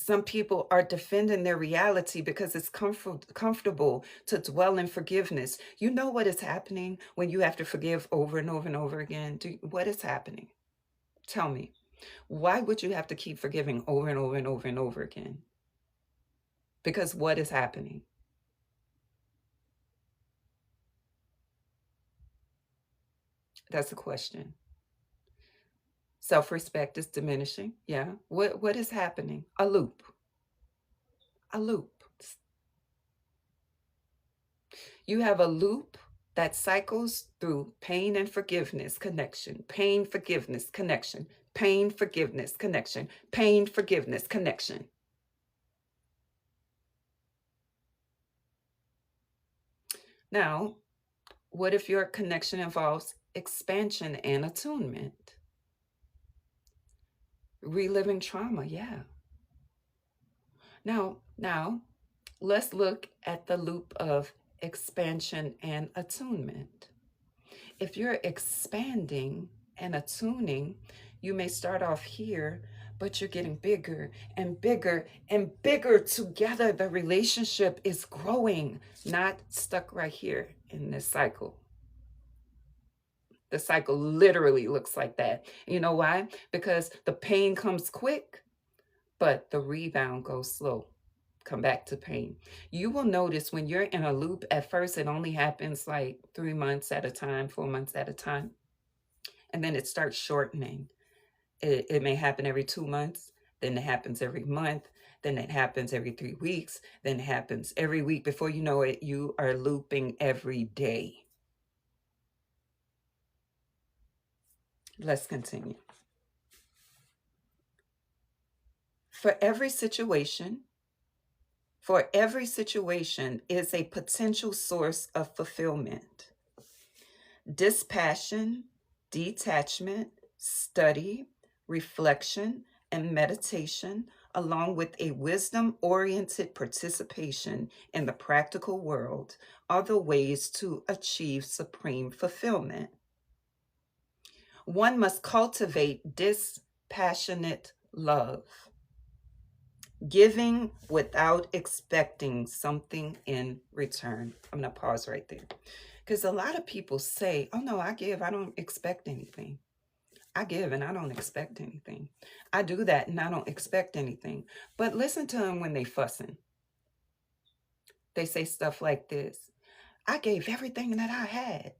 Some people are defending their reality because it's comfortable to dwell in forgiveness. You know what is happening when you have to forgive over and over and over again? What is happening? Tell me. Why would you have to keep forgiving over and over and over and over again? Because what is happening? That's a question. Self-respect is diminishing. Yeah. What is happening? A loop. A loop. You have a loop that cycles through pain and forgiveness connection, pain, forgiveness, connection, pain, forgiveness, connection, pain, forgiveness, connection. Now, what if your connection involves expansion and attunement? Reliving trauma, yeah. Now, let's look at the loop of expansion and attunement. If you're expanding and attuning, you may start off here, but you're getting bigger and bigger and bigger together. The relationship is growing, not stuck right here in this cycle. The cycle literally looks like that. You know why? Because the pain comes quick, but the rebound goes slow. Come back to pain. You will notice when you're in a loop, at first it only happens like 3 months at a time, 4 months at a time. And then it starts shortening. It may happen every 2 months, then it happens every month, then it happens every 3 weeks, then it happens every week. Before you know it, you are looping every day. Let's continue. For every situation, is a potential source of fulfillment. Dispassion, detachment, study, reflection, and meditation, along with a wisdom-oriented participation in the practical world, are the ways to achieve supreme fulfillment. One must cultivate dispassionate love, giving without expecting something in return. I'm going to pause right there. Because a lot of people say, oh no, I give, I don't expect anything. I give and I don't expect anything. I do that and I don't expect anything. But listen to them when they fussing. They say stuff like this. I gave everything that I had.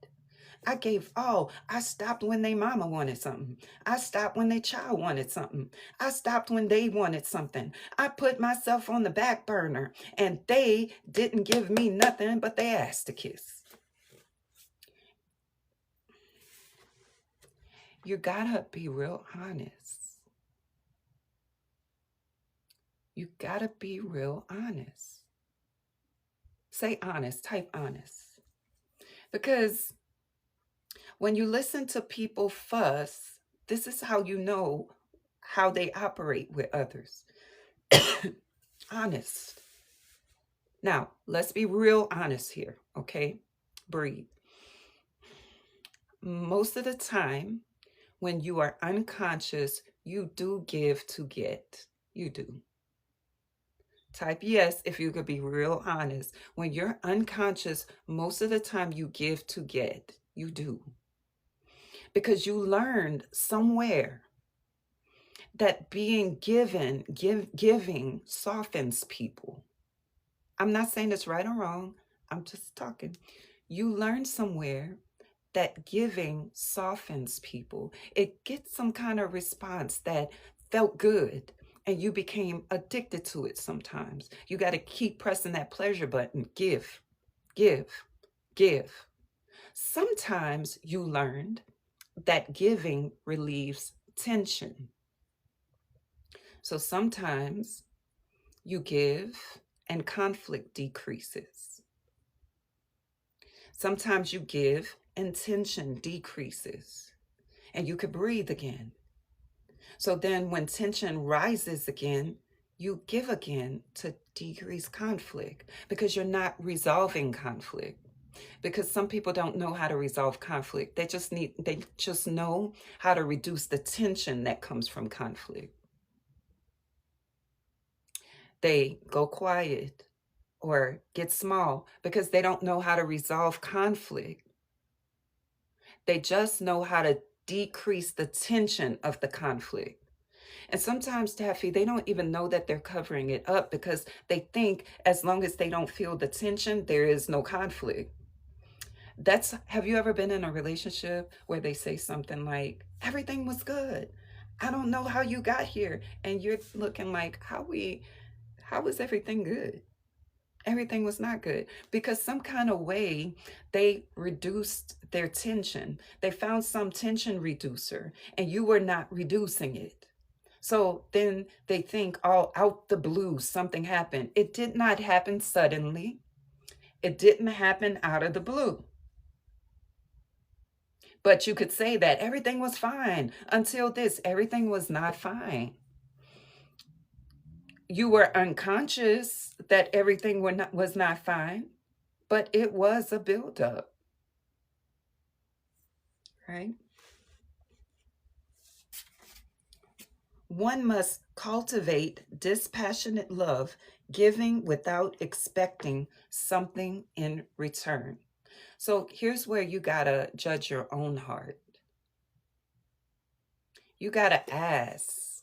I gave all. I stopped when they mama wanted something. I stopped when their child wanted something. I stopped when they wanted something. I put myself on the back burner and they didn't give me nothing but they asked to kiss. You gotta be real honest. You gotta be real honest. Say honest, type honest. Because when you listen to people fuss, this is how you know how they operate with others. Honest. Now, let's be real honest here, okay? Breathe. Most of the time, when you are unconscious, you do give to get. You do. Type yes if you could be real honest. When you're unconscious, most of the time you give to get. You do. Because you learned somewhere that being giving softens people. I'm not saying it's right or wrong. I'm just talking. You learn somewhere that giving softens people. It gets some kind of response that felt good and you became addicted to it sometimes. You got to keep pressing that pleasure button. Give, give, give. Sometimes you learned that giving relieves tension. So sometimes you give and conflict decreases. Sometimes you give and tension decreases and you could breathe again. So then when tension rises again, you give again to decrease conflict because you're not resolving conflict. Because some people don't know how to resolve conflict. They just know how to reduce the tension that comes from conflict. They go quiet or get small because they don't know how to resolve conflict. They just know how to decrease the tension of the conflict. And sometimes, Taffy, they don't even know that they're covering it up because they think as long as they don't feel the tension, there is no conflict. Have you ever been in a relationship where they say something like, everything was good. I don't know how you got here. And you're looking like, how was everything good? Everything was not good because some kind of way they reduced their tension. They found some tension reducer and you were not reducing it. So then they think, oh, out the blue, something happened. It did not happen suddenly. It didn't happen out of the blue. But you could say that everything was fine until this. Everything was not fine. You were unconscious that everything was not fine, but it was a buildup, right? One must cultivate dispassionate love, giving without expecting something in return. So here's where you gotta judge your own heart. You gotta ask.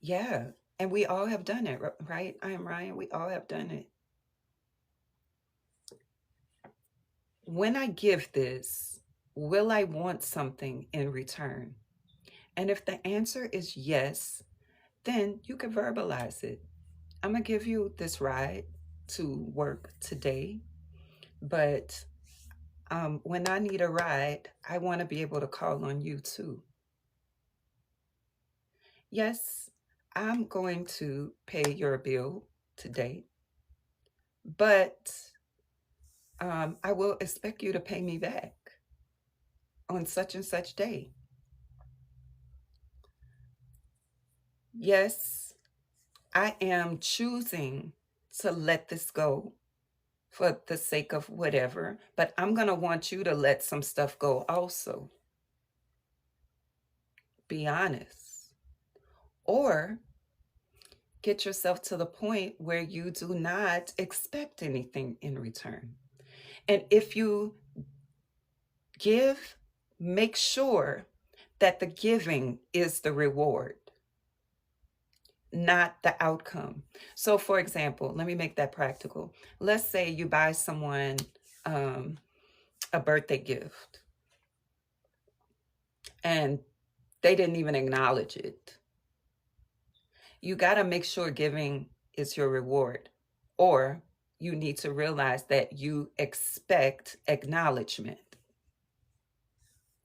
Yeah. And we all have done it, right? I am Ryan. We all have done it. When I give this, will I want something in return? And if the answer is yes, then you can verbalize it. I'm going to give you this ride to work today, but when I need a ride, I want to be able to call on you too. Yes, I'm going to pay your bill today, but I will expect you to pay me back on such and such day. Yes, I am choosing to let this go for the sake of whatever, but I'm going to want you to let some stuff go also. Be honest. Or get yourself to the point where you do not expect anything in return. And if you give, make sure that the giving is the reward, not the outcome. So for example, let me make that practical. Let's say you buy someone a birthday gift and they didn't even acknowledge it. You got to make sure giving is your reward, or you need to realize that you expect acknowledgement.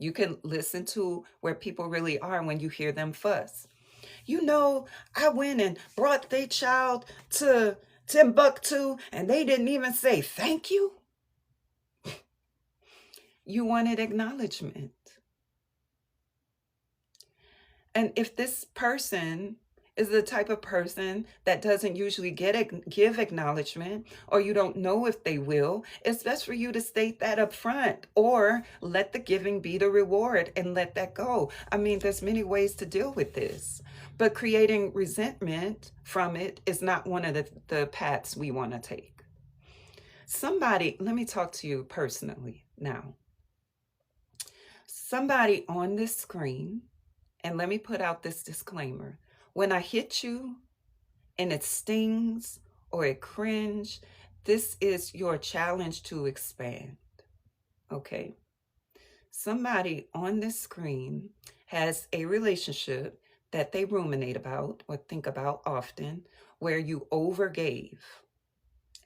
You can listen to where people really are when you hear them fuss. You know, I went and brought their child to Timbuktu and they didn't even say thank you. You wanted acknowledgement. And if this person is the type of person that doesn't usually give acknowledgement, or you don't know if they will, it's best for you to state that up front, or let the giving be the reward and let that go. I mean, there's many ways to deal with this, but creating resentment from it is not one of the paths we want to take. Somebody, let me talk to you personally now. Somebody on this screen, and let me put out this disclaimer. When I hit you and it stings or it cringe, this is your challenge to expand, okay? Somebody on this screen has a relationship that they ruminate about or think about often, where you overgave.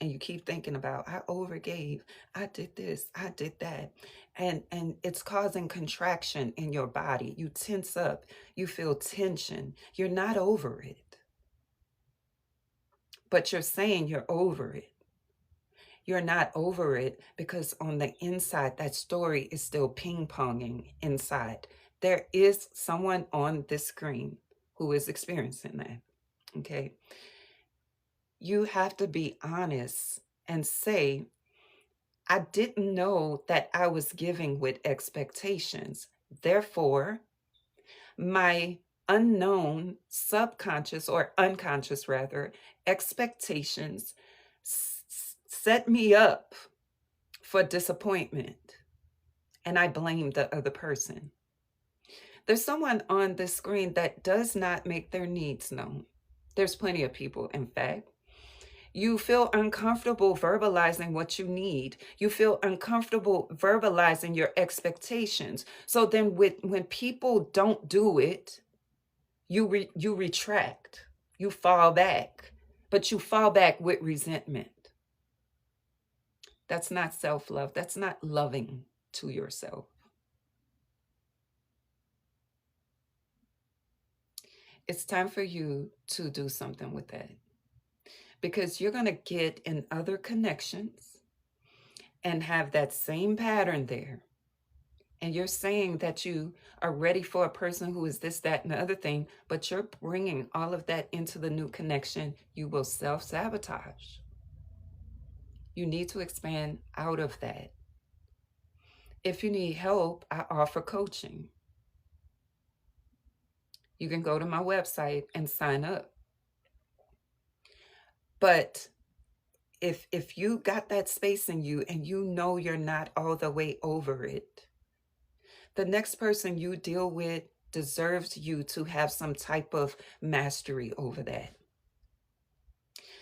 And you keep thinking about, I overgave, I did this, I did that. And it's causing contraction in your body. You tense up, you feel tension. You're not over it. But you're saying you're over it. You're not over it because on the inside, that story is still ping-ponging inside. There is someone on this screen who is experiencing that, okay? You have to be honest and say, I didn't know that I was giving with expectations. Therefore, my unknown subconscious, or unconscious rather, expectations set me up for disappointment, and I blame the other person. There's someone on the screen that does not make their needs known. There's plenty of people, in fact. You feel uncomfortable verbalizing what you need. You feel uncomfortable verbalizing your expectations. So then when people don't do it, you retract. You fall back. But you fall back with resentment. That's not self-love. That's not loving to yourself. It's time for you to do something with that, because you're going to get in other connections and have that same pattern there. And you're saying that you are ready for a person who is this, that, and the other thing, but you're bringing all of that into the new connection. You will self-sabotage. You need to expand out of that. If you need help, I offer coaching. You can go to my website and sign up. But if you got that space in you and you know you're not all the way over it, the next person you deal with deserves you to have some type of mastery over that.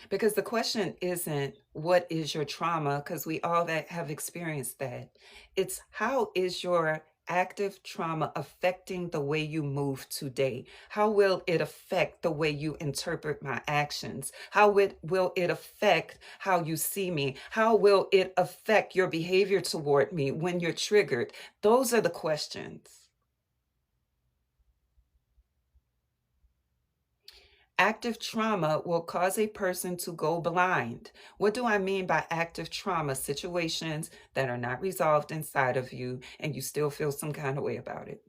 Because the question isn't what is your trauma, because we all have experienced that. It's how is your active trauma affecting the way you move today? How will it affect the way you interpret my actions? How will it affect how you see me? How will it affect your behavior toward me when you're triggered? Those are the questions. Active trauma will cause a person to go blind. What do I mean by active trauma? Situations that are not resolved inside of you and you still feel some kind of way about it.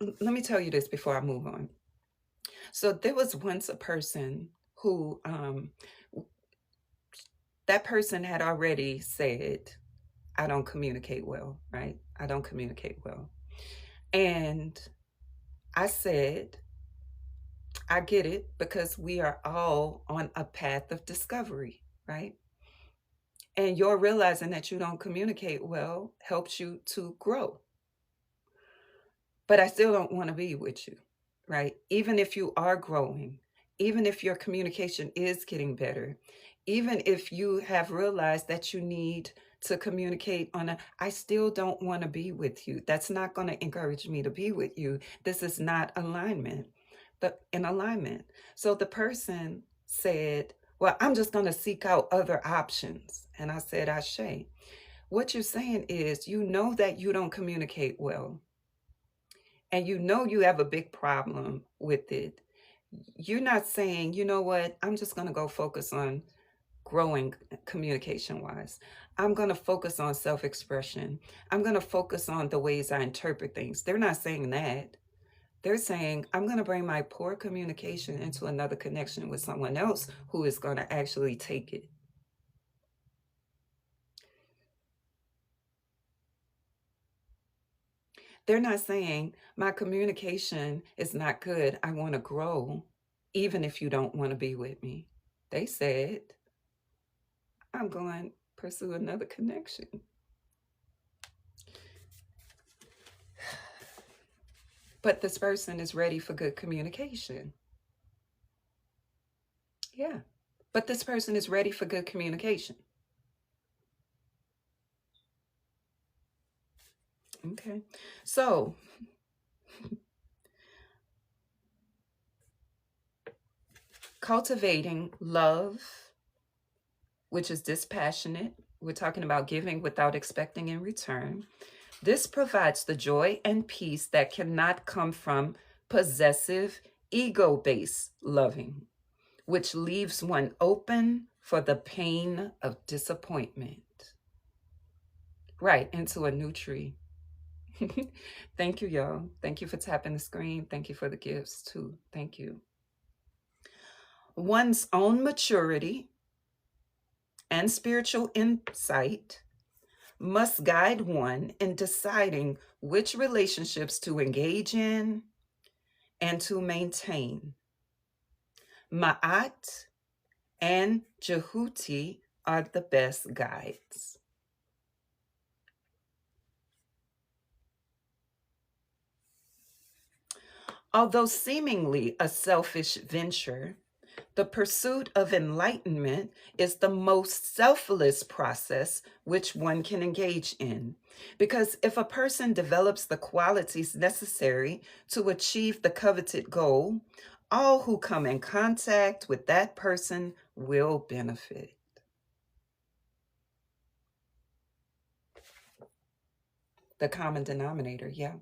Let me tell you this before I move on. So there was once a person who, that person had already said, I don't communicate well, right? I don't communicate well. And I said, I get it, because we are all on a path of discovery, right? And your realizing that you don't communicate well helps you to grow. But I still don't want to be with you, right? Even if you are growing, even if your communication is getting better, even if you have realized that you need to communicate on a, I still don't want to be with you. That's not going to encourage me to be with you. This is not alignment, but in alignment. So the person said, well, I'm just going to seek out other options. And I said, Ashe, what you're saying is, you know that you don't communicate well, and you know you have a big problem with it. You're not saying, you know what, I'm just going to go focus on growing communication wise. I'm going to focus on self expression. I'm going to focus on the ways I interpret things. They're not saying that. They're saying, I'm going to bring my poor communication into another connection with someone else who is going to actually take it. They're not saying, my communication is not good. I want to grow, even if you don't want to be with me. They said, I'm going to pursue another connection. But this person is ready for good communication. Yeah. But this person is ready for good communication. Okay. So, cultivating love, which is dispassionate, we're talking about giving without expecting in return. This provides the joy and peace that cannot come from possessive, ego based loving, which leaves one open for the pain of disappointment. Right, into a new tree. Thank you, y'all. Thank you for tapping the screen. Thank you for the gifts, too. Thank you. One's own maturity and spiritual insight must guide one in deciding which relationships to engage in and to maintain. Ma'at and Jehuti are the best guides. Although seemingly a selfish venture, the pursuit of enlightenment is the most selfless process which one can engage in. Because if a person develops the qualities necessary to achieve the coveted goal, all who come in contact with that person will benefit. The common denominator, yeah.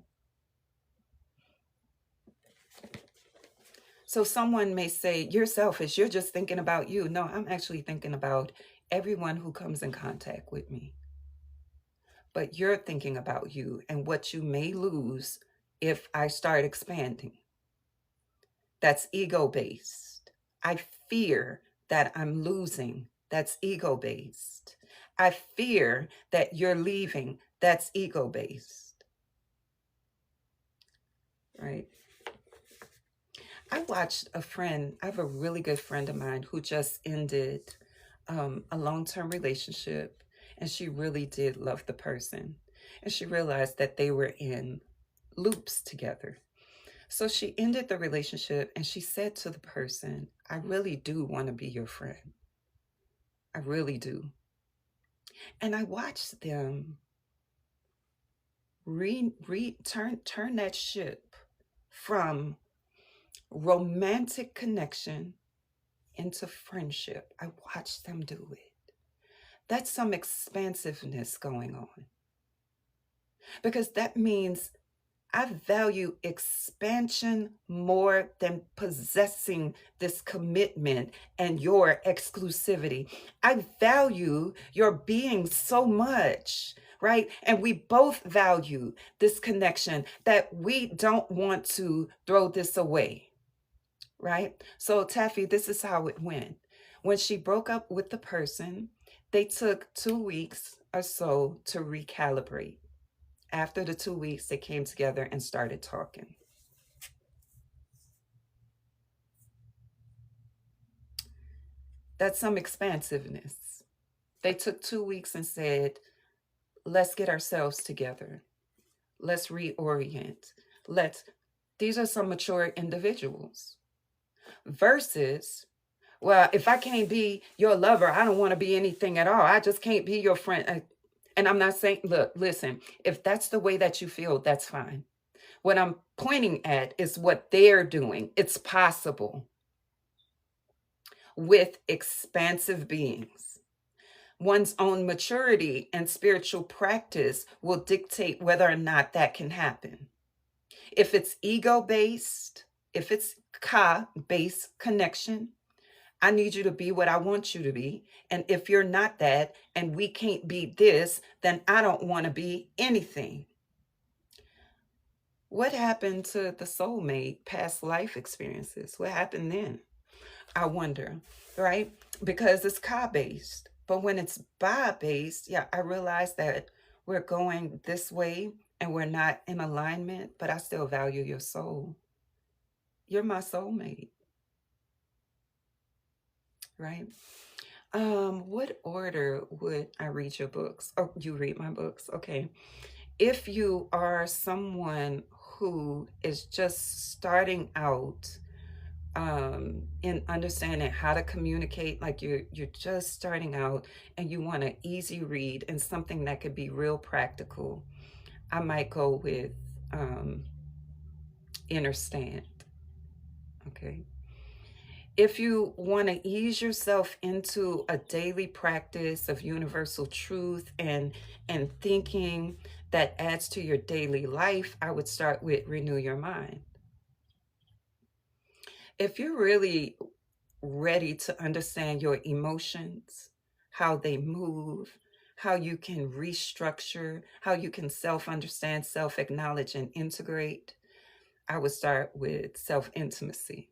So someone may say, you're selfish, you're just thinking about you. No, I'm actually thinking about everyone who comes in contact with me. But you're thinking about you and what you may lose if I start expanding. That's ego based. I fear that I'm losing. That's ego based. I fear that you're leaving. That's ego based. Right? I watched a friend, I have a really good friend of mine who just ended a long-term relationship, and she really did love the person. And she realized that they were in loops together. So she ended the relationship and she said to the person, I really do want to be your friend. I really do. And I watched them turn that ship from romantic connection into friendship. I watched them do it. That's some expansiveness going on. Because that means I value expansion more than possessing this commitment and your exclusivity. I value your being so much, right? And we both value this connection that we don't want to throw this away, right? So, Taffy, this is how it went. When she broke up with the person, they took 2 weeks or so to recalibrate. After the 2 weeks, they came together and started talking. That's some expansiveness. They took 2 weeks and said, let's get ourselves together. Let's reorient. These are some mature individuals. Versus Well, if I can't be your lover, I don't want to be anything at all. I just can't be your friend. And I'm not saying, look, listen, if that's the way that you feel, that's fine. What I'm pointing at is what they're doing. It's possible with expansive beings. One's own maturity and spiritual practice will dictate whether or not that can happen. If it's ego based, if it's ka based connection, I need you to be what I want you to be. And if you're not that and we can't be this, then I don't want to be anything. What happened to the soulmate past life experiences? What happened then? I wonder, right? Because it's ka based. But when it's ba based, yeah, I realize that we're going this way and we're not in alignment, but I still value your soul. You're my soulmate, right? What order would I read your books? Oh, you read my books. Okay. If you are someone who is just starting out in understanding how to communicate, like you're just starting out and you want an easy read and something that could be real practical, I might go with Inner Stand. Okay. If you want to ease yourself into a daily practice of universal truth and thinking that adds to your daily life, I would start with Renew Your Mind. If you're really ready to understand your emotions, how they move, how you can restructure, how you can self-understand, self-acknowledge, and integrate, I would start with self-intimacy.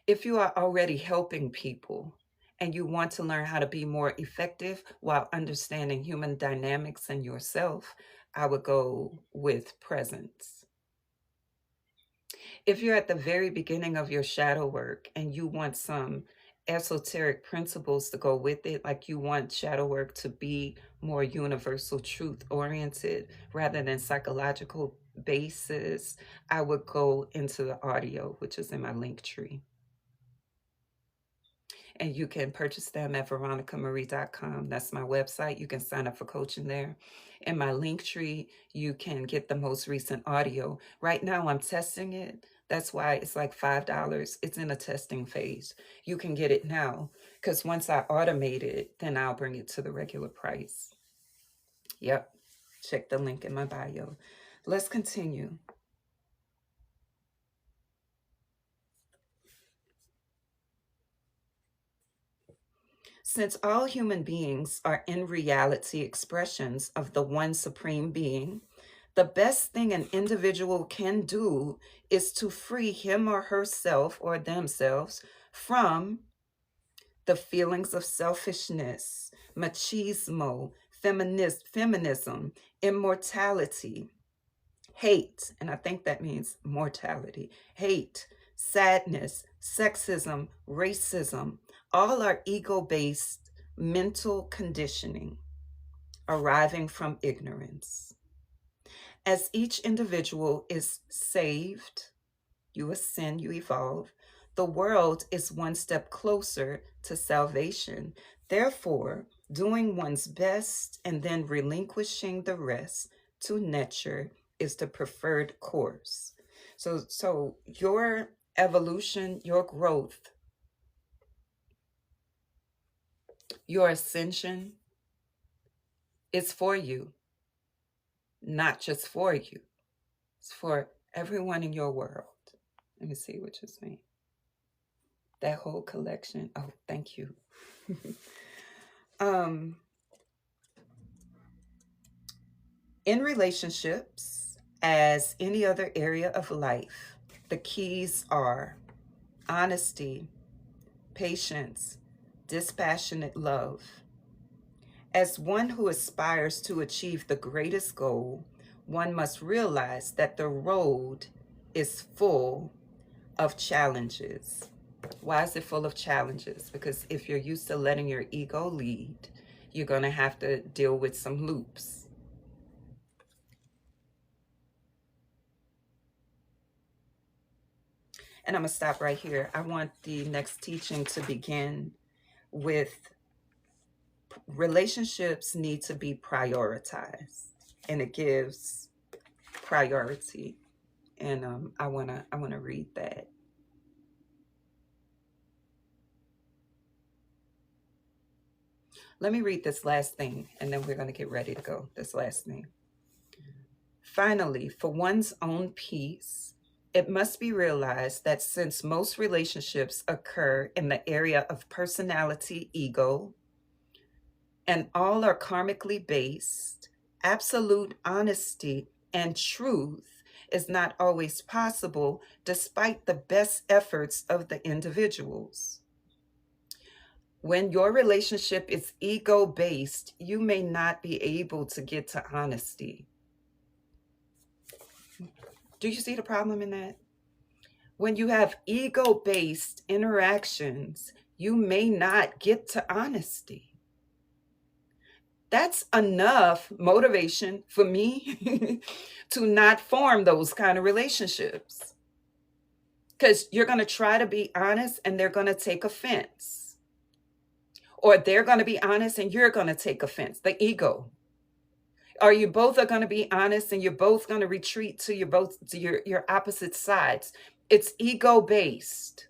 If you are already helping people and you want to learn how to be more effective while understanding human dynamics and yourself, I would go with presence. If you're at the very beginning of your shadow work and you want some esoteric principles to go with it, like you want shadow work to be more universal truth oriented rather than psychological basis, I would go into the audio, which is in my link tree. And you can purchase them at veronicamarie.com. That's my website. You can sign up for coaching there. In my link tree, you can get the most recent audio. Right now, I'm testing it. That's why it's like $5. It's in a testing phase. You can get it now because once I automate it, then I'll bring it to the regular price. Yep. Check the link in my bio. Let's continue. Since all human beings are in reality expressions of the one supreme being, the best thing an individual can do is to free him or herself or themselves from the feelings of selfishness, machismo, feminism, immortality, hate, and I think that means mortality, hate, sadness, sexism, racism, all are ego based mental conditioning arriving from ignorance. As each individual is saved, you ascend, you evolve, the world is one step closer to salvation. Therefore, doing one's best and then relinquishing the rest to nature is the preferred course. So your evolution, your growth, your ascension is for you, not just for you. It's for everyone in your world. Let me see what you're saying. That whole collection. Oh, thank you. um, in relationships, as any other area of life, the keys are honesty, patience, dispassionate love. As one who aspires to achieve the greatest goal, one must realize that the road is full of challenges. Why is it full of challenges? Because if you're used to letting your ego lead, you're going to have to deal with some loops. And I'm going to stop right here. I want the next teaching to begin with relationships need to be prioritized, and it gives priority. And I wanna read that. Let me read this last thing, and then we're going to get ready to go. This last thing. Finally, for one's own peace, it must be realized that since most relationships occur in the area of personality, ego, and all are karmically based, absolute honesty and truth is not always possible despite the best efforts of the individuals. When your relationship is ego based, you may not be able to get to honesty. Do you see the problem in that? When you have ego based interactions, you may not get to honesty. That's enough motivation for me to not form those kind of relationships. Because you're going to try to be honest and they're going to take offense. Or they're going to be honest and you're going to take offense. The ego. Or you both are going to be honest and you're both going to retreat to your opposite sides. It's ego based.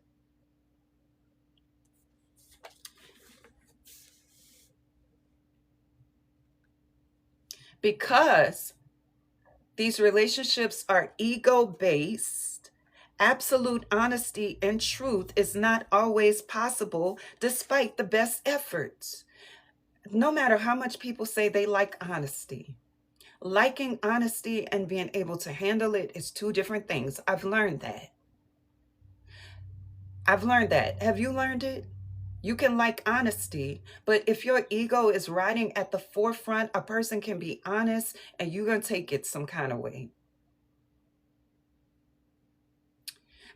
Because these relationships are ego based, absolute honesty and truth is not always possible despite the best efforts. No matter how much people say they like honesty, liking honesty and being able to handle it is two different things. I've learned that. Have you learned it? You can like honesty, but if your ego is riding at the forefront, a person can be honest and you're going to take it some kind of way.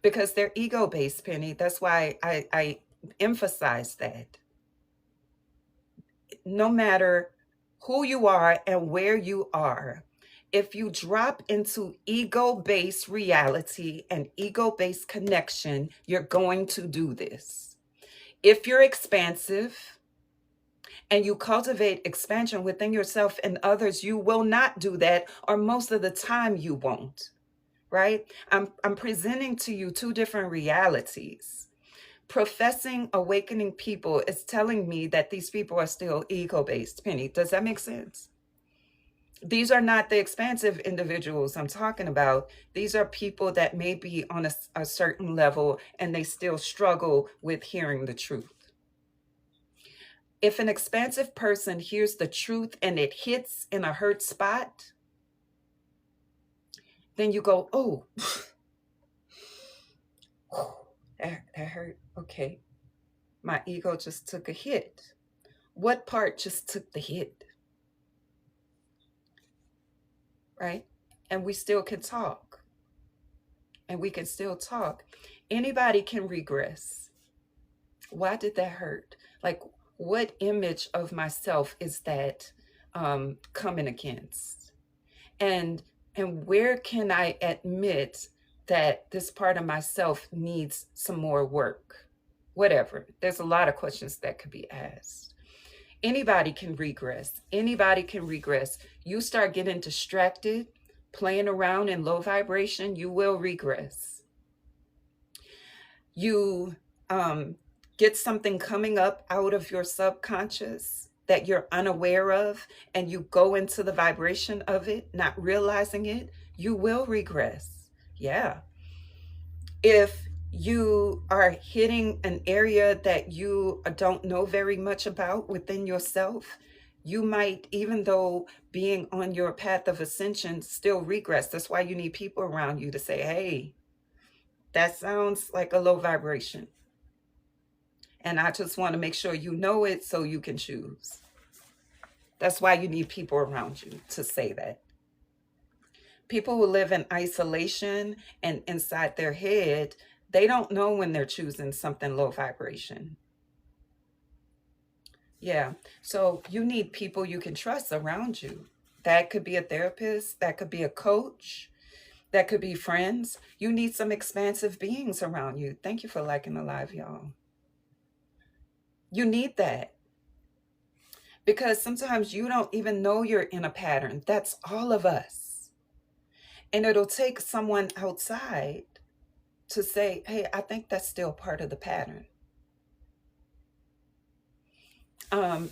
Because they're ego-based, Penny. That's why I emphasize that. No matter who you are and where you are, if you drop into ego-based reality and ego-based connection, you're going to do this. If you're expansive and you cultivate expansion within yourself and others, you will not do that, or most of the time you won't, right? I'm presenting to you two different realities. Professing awakening people is telling me that these people are still ego-based. Penny, does that make sense? These are not the expansive individuals I'm talking about. These are people that may be on a certain level and they still struggle with hearing the truth. If an expansive person hears the truth and it hits in a hurt spot, then you go, oh, that hurt. Okay. My ego just took a hit. What part just took the hit? Right? And we still can talk. And we can still talk. Anybody can regress. Why did that hurt? Like, what image of myself is that coming against? And where can I admit that this part of myself needs some more work? Whatever. There's a lot of questions that could be asked. Anybody can regress. Anybody can regress. You start getting distracted, playing around in low vibration, you will regress. You get something coming up out of your subconscious that you're unaware of, and you go into the vibration of it, not realizing it, you will regress. Yeah. If you are hitting an area that you don't know very much about within yourself, you might, even though being on your path of ascension, still regress. That's why you need people around you to say, hey, that sounds like a low vibration. And I just want to make sure you know it so you can choose. That's why you need people around you to say that. People who live in isolation and inside their head, they don't know when they're choosing something low vibration. Yeah. So you need people you can trust around you. That could be a therapist. That could be a coach. That could be friends. You need some expansive beings around you. Thank you for liking the live, y'all. You need that because sometimes you don't even know you're in a pattern. That's all of us. And it'll take someone outside to say, hey, I think that's still part of the pattern.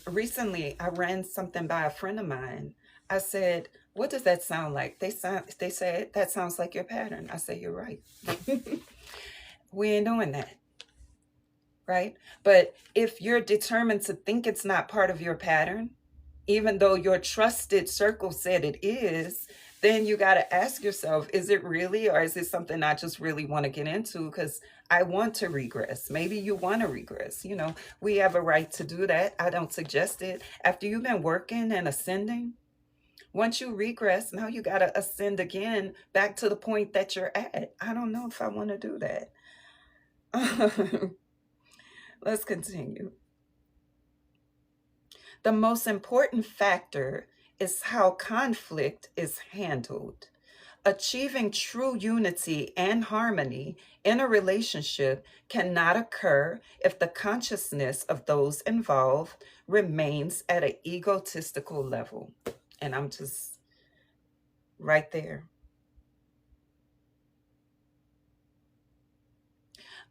Recently, I ran something by a friend of mine. I said, what does that sound like? They said, that sounds like your pattern. I said, you're right. We ain't doing that. Right? But if you're determined to think it's not part of your pattern, even though your trusted circle said it is, then you got to ask yourself, is it really, or is it something I just really want to get into because I want to regress? Maybe you want to regress. You know, we have a right to do that. I don't suggest it. After you've been working and ascending, once you regress, now you got to ascend again back to the point that you're at. I don't know if I want to do that. Let's continue. The most important factor is how conflict is handled. Achieving true unity and harmony in a relationship cannot occur if the consciousness of those involved remains at an egotistical level. And I'm just right there.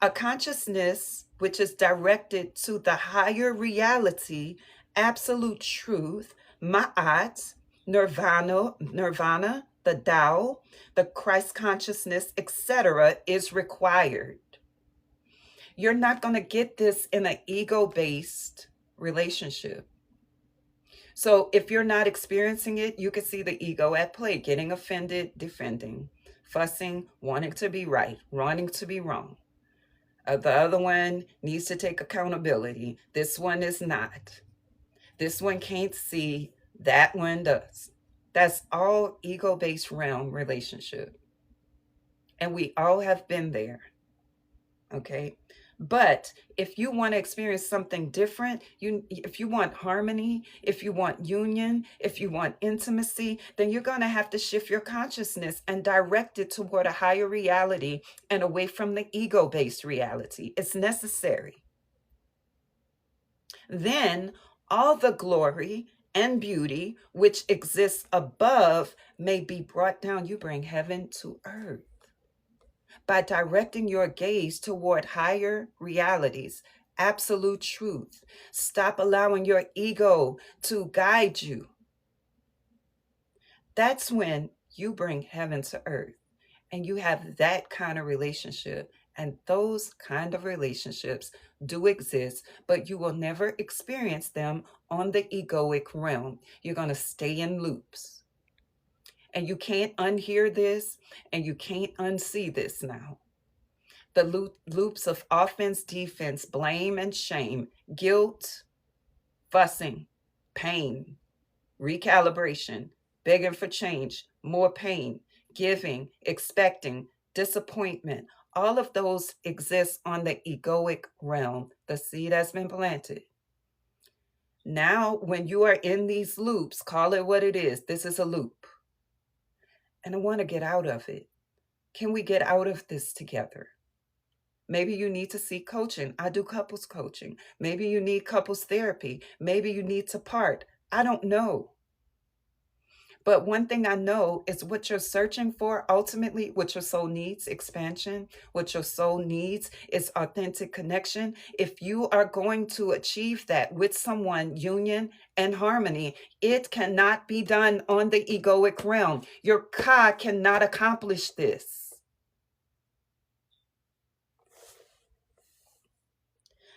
A consciousness which is directed to the higher reality, absolute truth, Ma'at, nirvana, the Tao, the Christ consciousness, etc., is required. You're not going to get this in an ego-based relationship. So if you're not experiencing it, you can see the ego at play, getting offended, defending, fussing, wanting to be right, wanting to be wrong. The other one needs to take accountability. This one is not. This one can't see. That one does. That's all ego-based realm relationship. And we all have been there. Okay. But if you want to experience something different, if you want harmony, if you want union, if you want intimacy, then you're going to have to shift your consciousness and direct it toward a higher reality and away from the ego-based reality. It's necessary. Then all the glory and beauty which exists above may be brought down. You bring heaven to earth by directing your gaze toward higher realities, absolute truth. Stop allowing your ego to guide you. That's when you bring heaven to earth and you have that kind of relationship. And those kind of relationships do exist, but you will never experience them on the egoic realm. You're going to stay in loops. And you can't unhear this and you can't unsee this now. The loops of offense, defense, blame and shame, guilt, fussing, pain, recalibration, begging for change, more pain, giving, expecting, disappointment. All of those exist on the egoic realm. The seed has been planted. Now, when you are in these loops, call it what it is. This is a loop. And I want to get out of it. Can we get out of this together? Maybe you need to seek coaching. I do couples coaching. Maybe you need couples therapy. Maybe you need to part. I don't know. But one thing I know is what you're searching for, ultimately, what your soul needs, expansion, what your soul needs is authentic connection. If you are going to achieve that with someone, union and harmony, it cannot be done on the egoic realm. Your ka cannot accomplish this.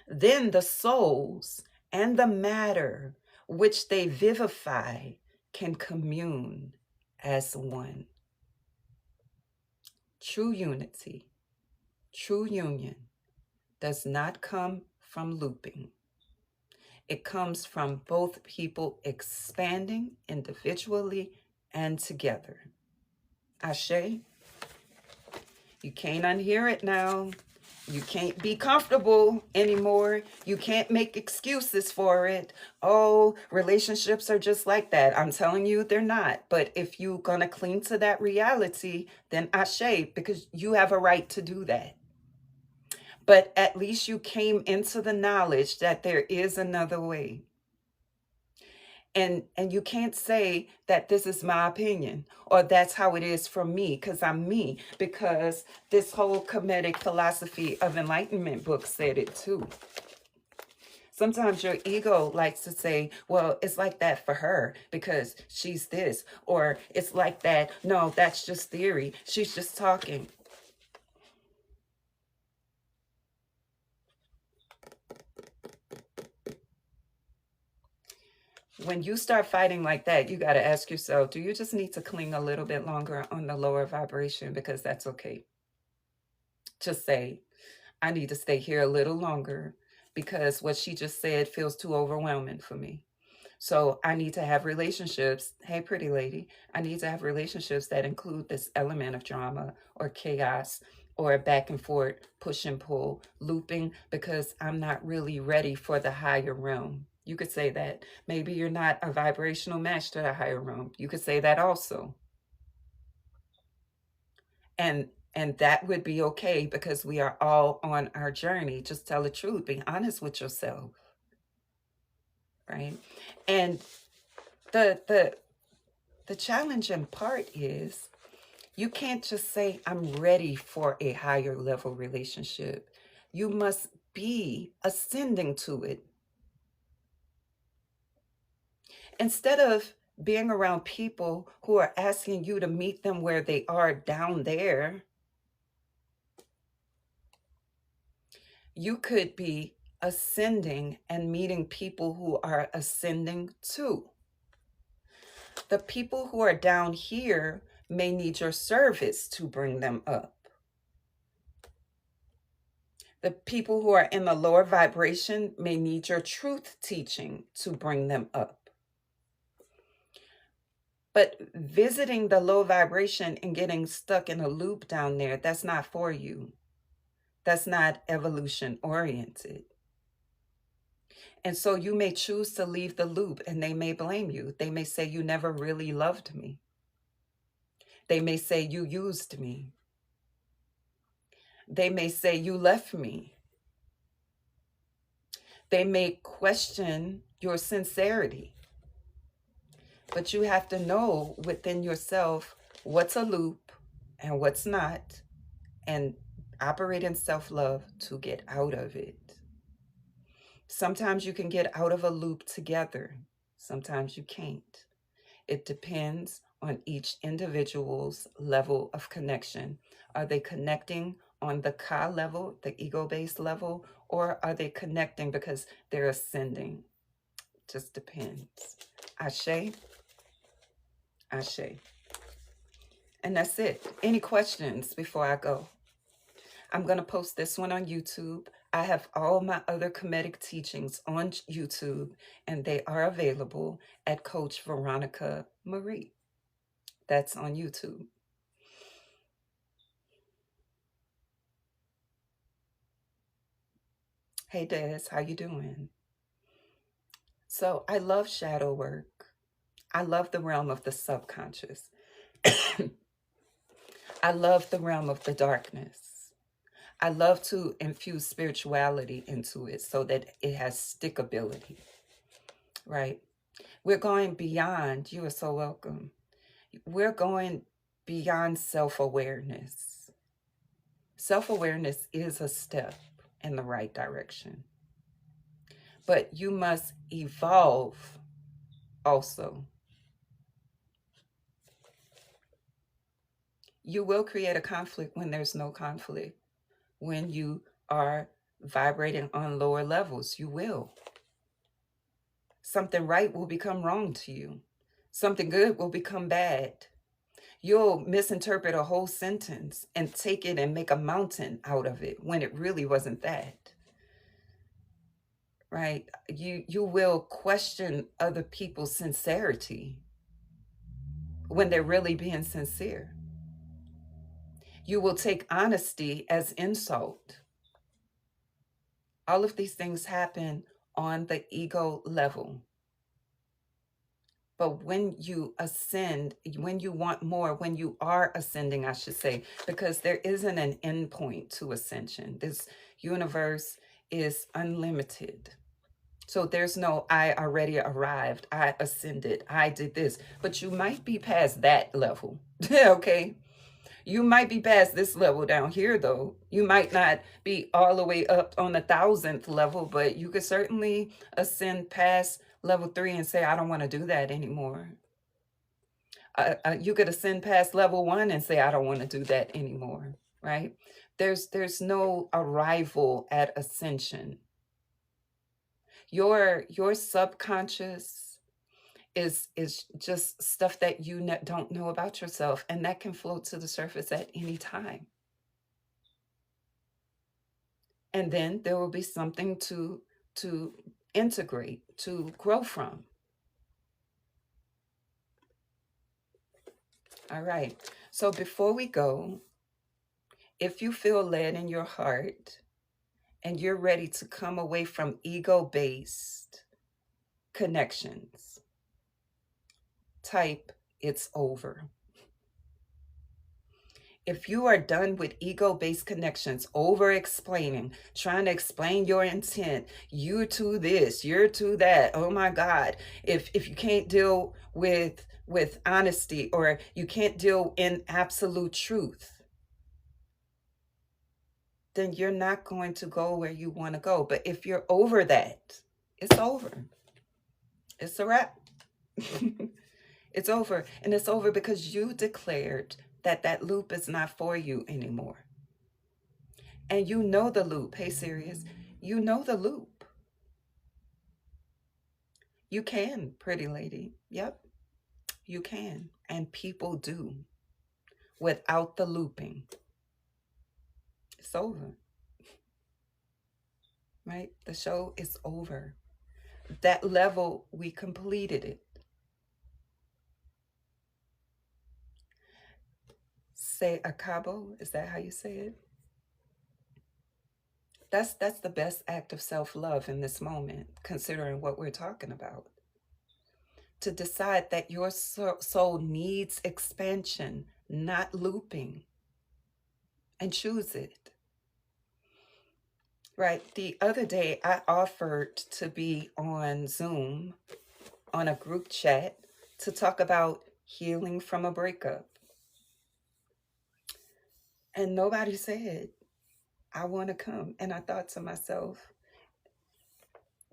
Then the souls and the matter which they vivify can commune as one. True unity, true union does not come from looping. It comes from both people expanding individually and together. Ashe, you can't unhear it now. You can't be comfortable anymore. You can't make excuses for it. Oh, relationships are just like that. I'm telling you, they're not. But if you're going to cling to that reality, then ashe, because you have a right to do that. But at least you came into the knowledge that there is another way. And you can't say that this is my opinion or that's how it is for me because I'm me, because this whole Kemetic philosophy of enlightenment book said it too. Sometimes your ego likes to say, well, it's like that for her because she's this, or it's like that. No, that's just theory. She's just talking. When you start fighting like that, you got to ask yourself, do you just need to cling a little bit longer on the lower vibration? Because that's okay. Just say, I need to stay here a little longer because what she just said feels too overwhelming for me. So I need to have relationships. Hey, pretty lady, I need to have relationships that include this element of drama or chaos or back and forth, push and pull, looping, because I'm not really ready for the higher realm. You could say that. Maybe you're not a vibrational match to the higher realm. You could say that also. And that would be okay because we are all on our journey. Just tell the truth. Be honest with yourself, right? And the the the challenging part is you can't just say I'm ready for a higher level relationship. You must be ascending to it. Instead of being around people who are asking you to meet them where they are down there, you could be ascending and meeting people who are ascending too. The people who are down here may need your service to bring them up. The people who are in the lower vibration may need your truth teaching to bring them up. But visiting the low vibration and getting stuck in a loop down there, that's not for you. That's not evolution oriented. And so you may choose to leave the loop and they may blame you. They may say, you never really loved me. They may say, you used me. They may say, you left me. They may question your sincerity. But you have to know within yourself what's a loop and what's not, and operate in self-love to get out of it. Sometimes you can get out of a loop together. Sometimes you can't. It depends on each individual's level of connection. Are they connecting on the ka level, the ego-based level, or are they connecting because they're ascending? Just depends. Ashe, ashe. And that's it. Any questions before I go? I'm going to post this one on YouTube. I have all my other Kemetic teachings on YouTube, and they are available at Coach Veronica Marie. That's on YouTube. Hey, Des, how you doing? So I love shadow work. I love the realm of the subconscious. I love the realm of the darkness. I love to infuse spirituality into it so that it has stickability, right? We're going beyond, you are so welcome. We're going beyond self-awareness. Self-awareness is a step in the right direction. But you must evolve also. You will create a conflict when there's no conflict. When you are vibrating on lower levels, you will. Something right will become wrong to you. Something good will become bad. You'll misinterpret a whole sentence and take it and make a mountain out of it when it really wasn't that. Right? You will question other people's sincerity when they're really being sincere. You will take honesty as insult. All of these things happen on the ego level. But when you ascend, when you want more, when you are ascending, I should say, because there isn't an end point to ascension. This universe is unlimited. So there's no, I already arrived, I ascended, I did this. But you might be past that level. Okay. You might be past this level down here, though. You might not be all the way up on the 1,000th level, but you could certainly ascend past level 3 and say, I don't want to do that anymore. You could ascend past level 1 and say, I don't want to do that anymore, right? There's no arrival at ascension. Your subconscious is just stuff that you don't know about yourself, and that can float to the surface at any time. And then there will be something to integrate, to grow from. All right. So before we go, if you feel led in your heart and you're ready to come away from ego-based connections, type "it's over." If you are done with ego-based connections, over explaining, trying to explain your intent, you're to this, you're to that, oh my God, if you can't deal with honesty, or you can't deal in absolute truth, then you're not going to go where you want to go. But if you're over that, it's over. It's a wrap. It's over. And it's over because you declared that that loop is not for you anymore. And you know the loop. Hey, Sirius, you know the loop. You can, pretty lady. Yep, you can. And people do without the looping. It's over. Right? The show is over. That level, we completed it. Say acabo. Is that how you say it? That's the best act of self-love in this moment, considering what we're talking about. To decide that your soul needs expansion, not looping, and choose it. Right. The other day, I offered to be on Zoom on a group chat to talk about healing from a breakup. And nobody said, I want to come. And I thought to myself,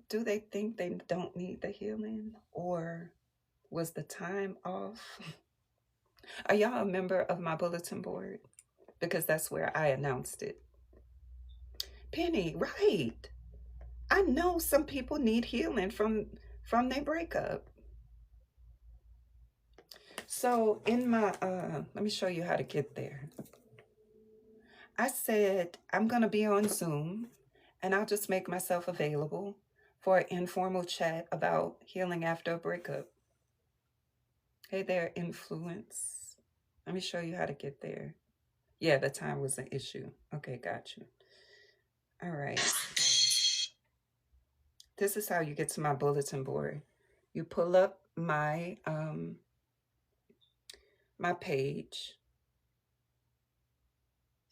do they think they don't need the healing? Or was the time off? Are y'all a member of my bulletin board? Because that's where I announced it. Penny, right. I know some people need healing from their breakup. So in my let me show you how to get there. I said I'm gonna be on Zoom and I'll just make myself available for an informal chat about healing after a breakup. Hey there, influence. Let me show you how to get there. Yeah, the time was an issue. Okay, got you. All right. This is how you get to my bulletin board. You pull up my my page,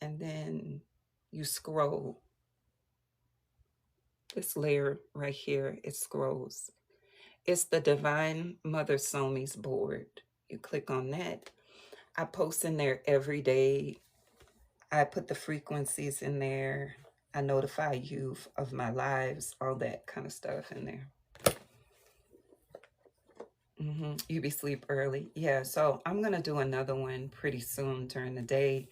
and then you scroll. This layer right here, it scrolls. It's the Divine Mother Somi's board. You click on that. I post in there every day. I put the frequencies in there. I notify you of my lives, all that kind of stuff in there. You be sleep early. Yeah, so I'm going to do another one pretty soon during the day.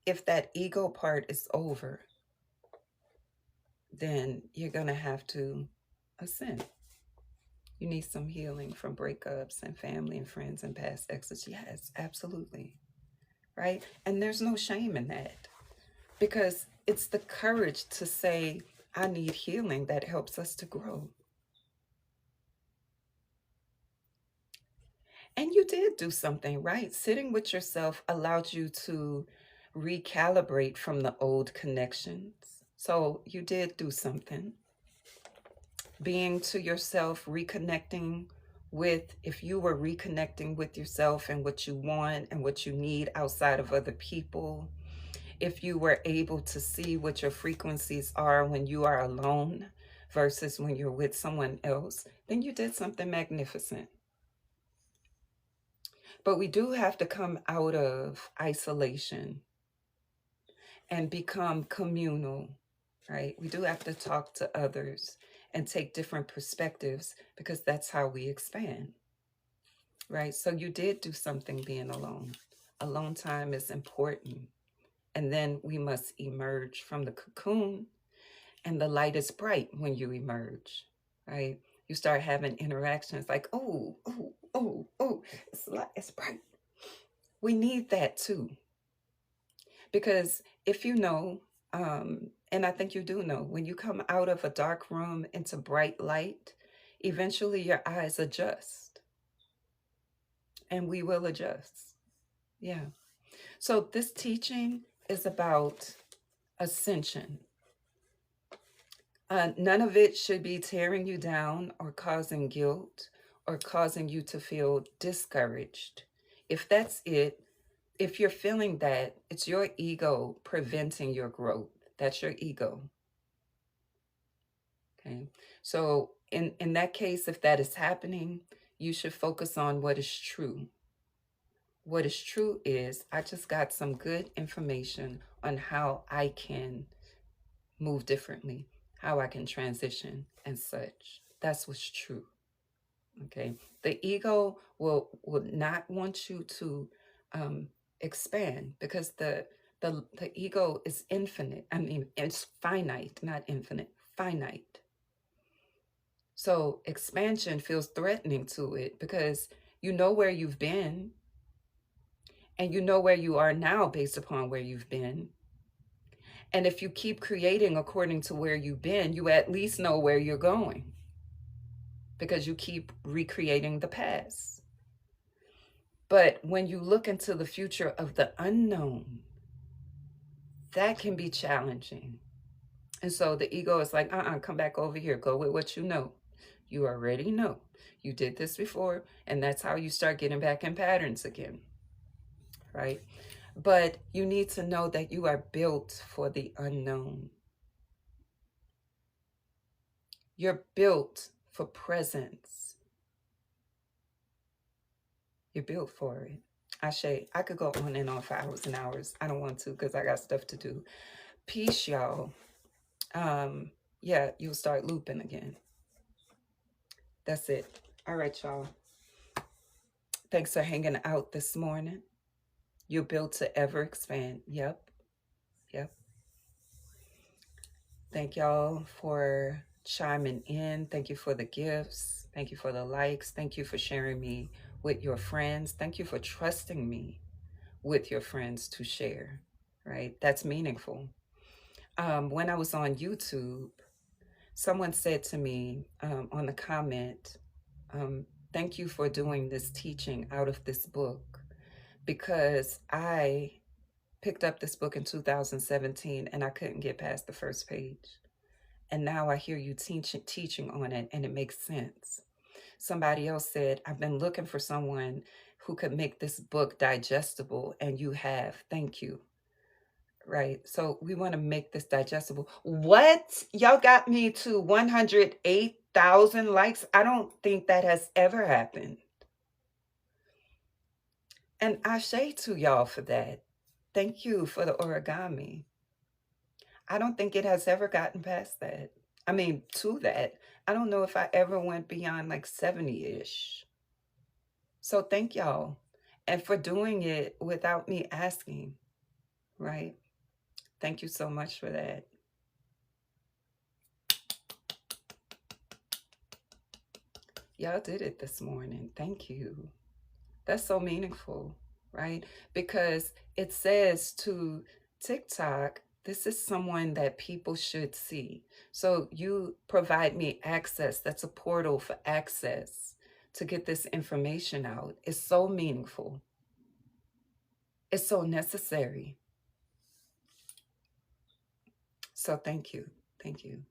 If that ego part is over, then you're going to have to ascend. You need some healing from breakups and family and friends and past exes. Yes, absolutely. Right? And there's no shame in that, because it's the courage to say, I need healing, that helps us to grow. And you did do something, right? Sitting with yourself allowed you to recalibrate from the old connections. So you did do something. Being to yourself, reconnecting with, if you were reconnecting with yourself and what you want and what you need outside of other people, if you were able to see what your frequencies are when you are alone versus when you're with someone else, then you did something magnificent. But we do have to come out of isolation and become communal, right? We do have to talk to others and take different perspectives because that's how we expand, right? So you did do something being alone. Alone time is important. And then we must emerge from the cocoon, and the light is bright when you emerge, right? You start having interactions like, oh, oh, oh, oh, it's bright. We need that too. Because if you know, and I think you do know, when you come out of a dark room into bright light, eventually your eyes adjust, and we will adjust. Yeah. So this teaching is about ascension. None of it should be tearing you down or causing guilt or causing you to feel discouraged. If that's it, if you're feeling that, it's your ego preventing your growth. That's your ego. Okay. So in that case, if that is happening, you should focus on what is true. What is true is I just got some good information on how I can move differently, how I can transition and such. That's what's true. Okay. The ego will not want you to expand because the ego is infinite. I mean, it's finite, not infinite, finite. So expansion feels threatening to it because you know where you've been and you know where you are now based upon where you've been. And if you keep creating according to where you've been, you at least know where you're going because you keep recreating the past. But when you look into the future of the unknown, that can be challenging. And so the ego is like, come back over here. Go with what you know. You already know. You did this before, and that's how you start getting back in patterns again, right? But you need to know that you are built for the unknown. You're built for presence. You're built for it. I could go on and on for hours and hours. I don't want to because I got stuff to do. Peace, y'all. Yeah, you'll start looping again. That's it. All right, y'all. Thanks for hanging out this morning. You're built to ever expand. Yep. Yep. Thank y'all for chiming in. Thank you for the gifts. Thank you for the likes. Thank you for sharing me with your friends. Thank you for trusting me with your friends to share, right? That's meaningful. When I was on YouTube, someone said to me on the comment, thank you for doing this teaching out of this book because I picked up this book in 2017 and I couldn't get past the first page. And now I hear you teaching on it and it makes sense. Somebody else said, I've been looking for someone who could make this book digestible and you have. Thank you. Right. So we want to make this digestible. What? Y'all got me to 108,000 likes. I don't think that has ever happened. And I say to y'all for that. Thank you for the origami. I don't think it has ever gotten past that. I mean, to that. I don't know if I ever went beyond like 70-ish. So thank y'all. And for doing it without me asking, right? Thank you so much for that. Y'all did it this morning. Thank you. That's so meaningful, right? Because it says to TikTok, this is someone that people should see. So you provide me access. That's a portal for access to get this information out. It's so meaningful. It's so necessary. So thank you. Thank you.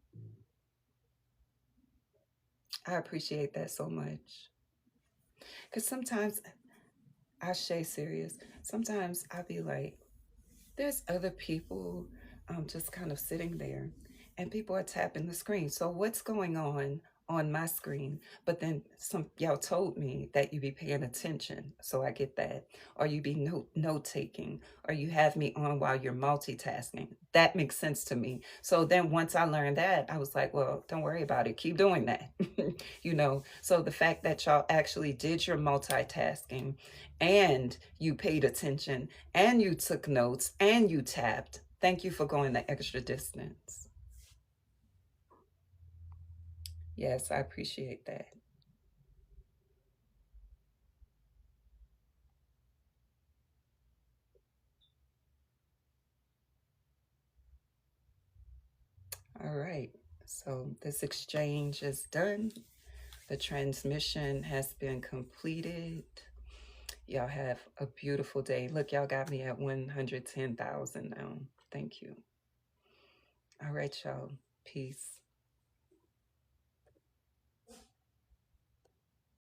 I appreciate that so much. Because sometimes I stay serious. Sometimes I'll be like, there's other people just kind of sitting there and people are tapping the screen. So what's going on my screen? But then some y'all told me that you be paying attention. So I get that. Or you be note taking, or you have me on while you're multitasking. That makes sense to me. So then once I learned that, I was like, well, don't worry about it. Keep doing that. So the fact that y'all actually did your multitasking and you paid attention and you took notes and you tapped. Thank you for going the extra distance. Yes, I appreciate that. All right. So this exchange is done. The transmission has been completed. Y'all have a beautiful day. Look, y'all got me at 110,000 now. Thank you. All right, y'all. Peace.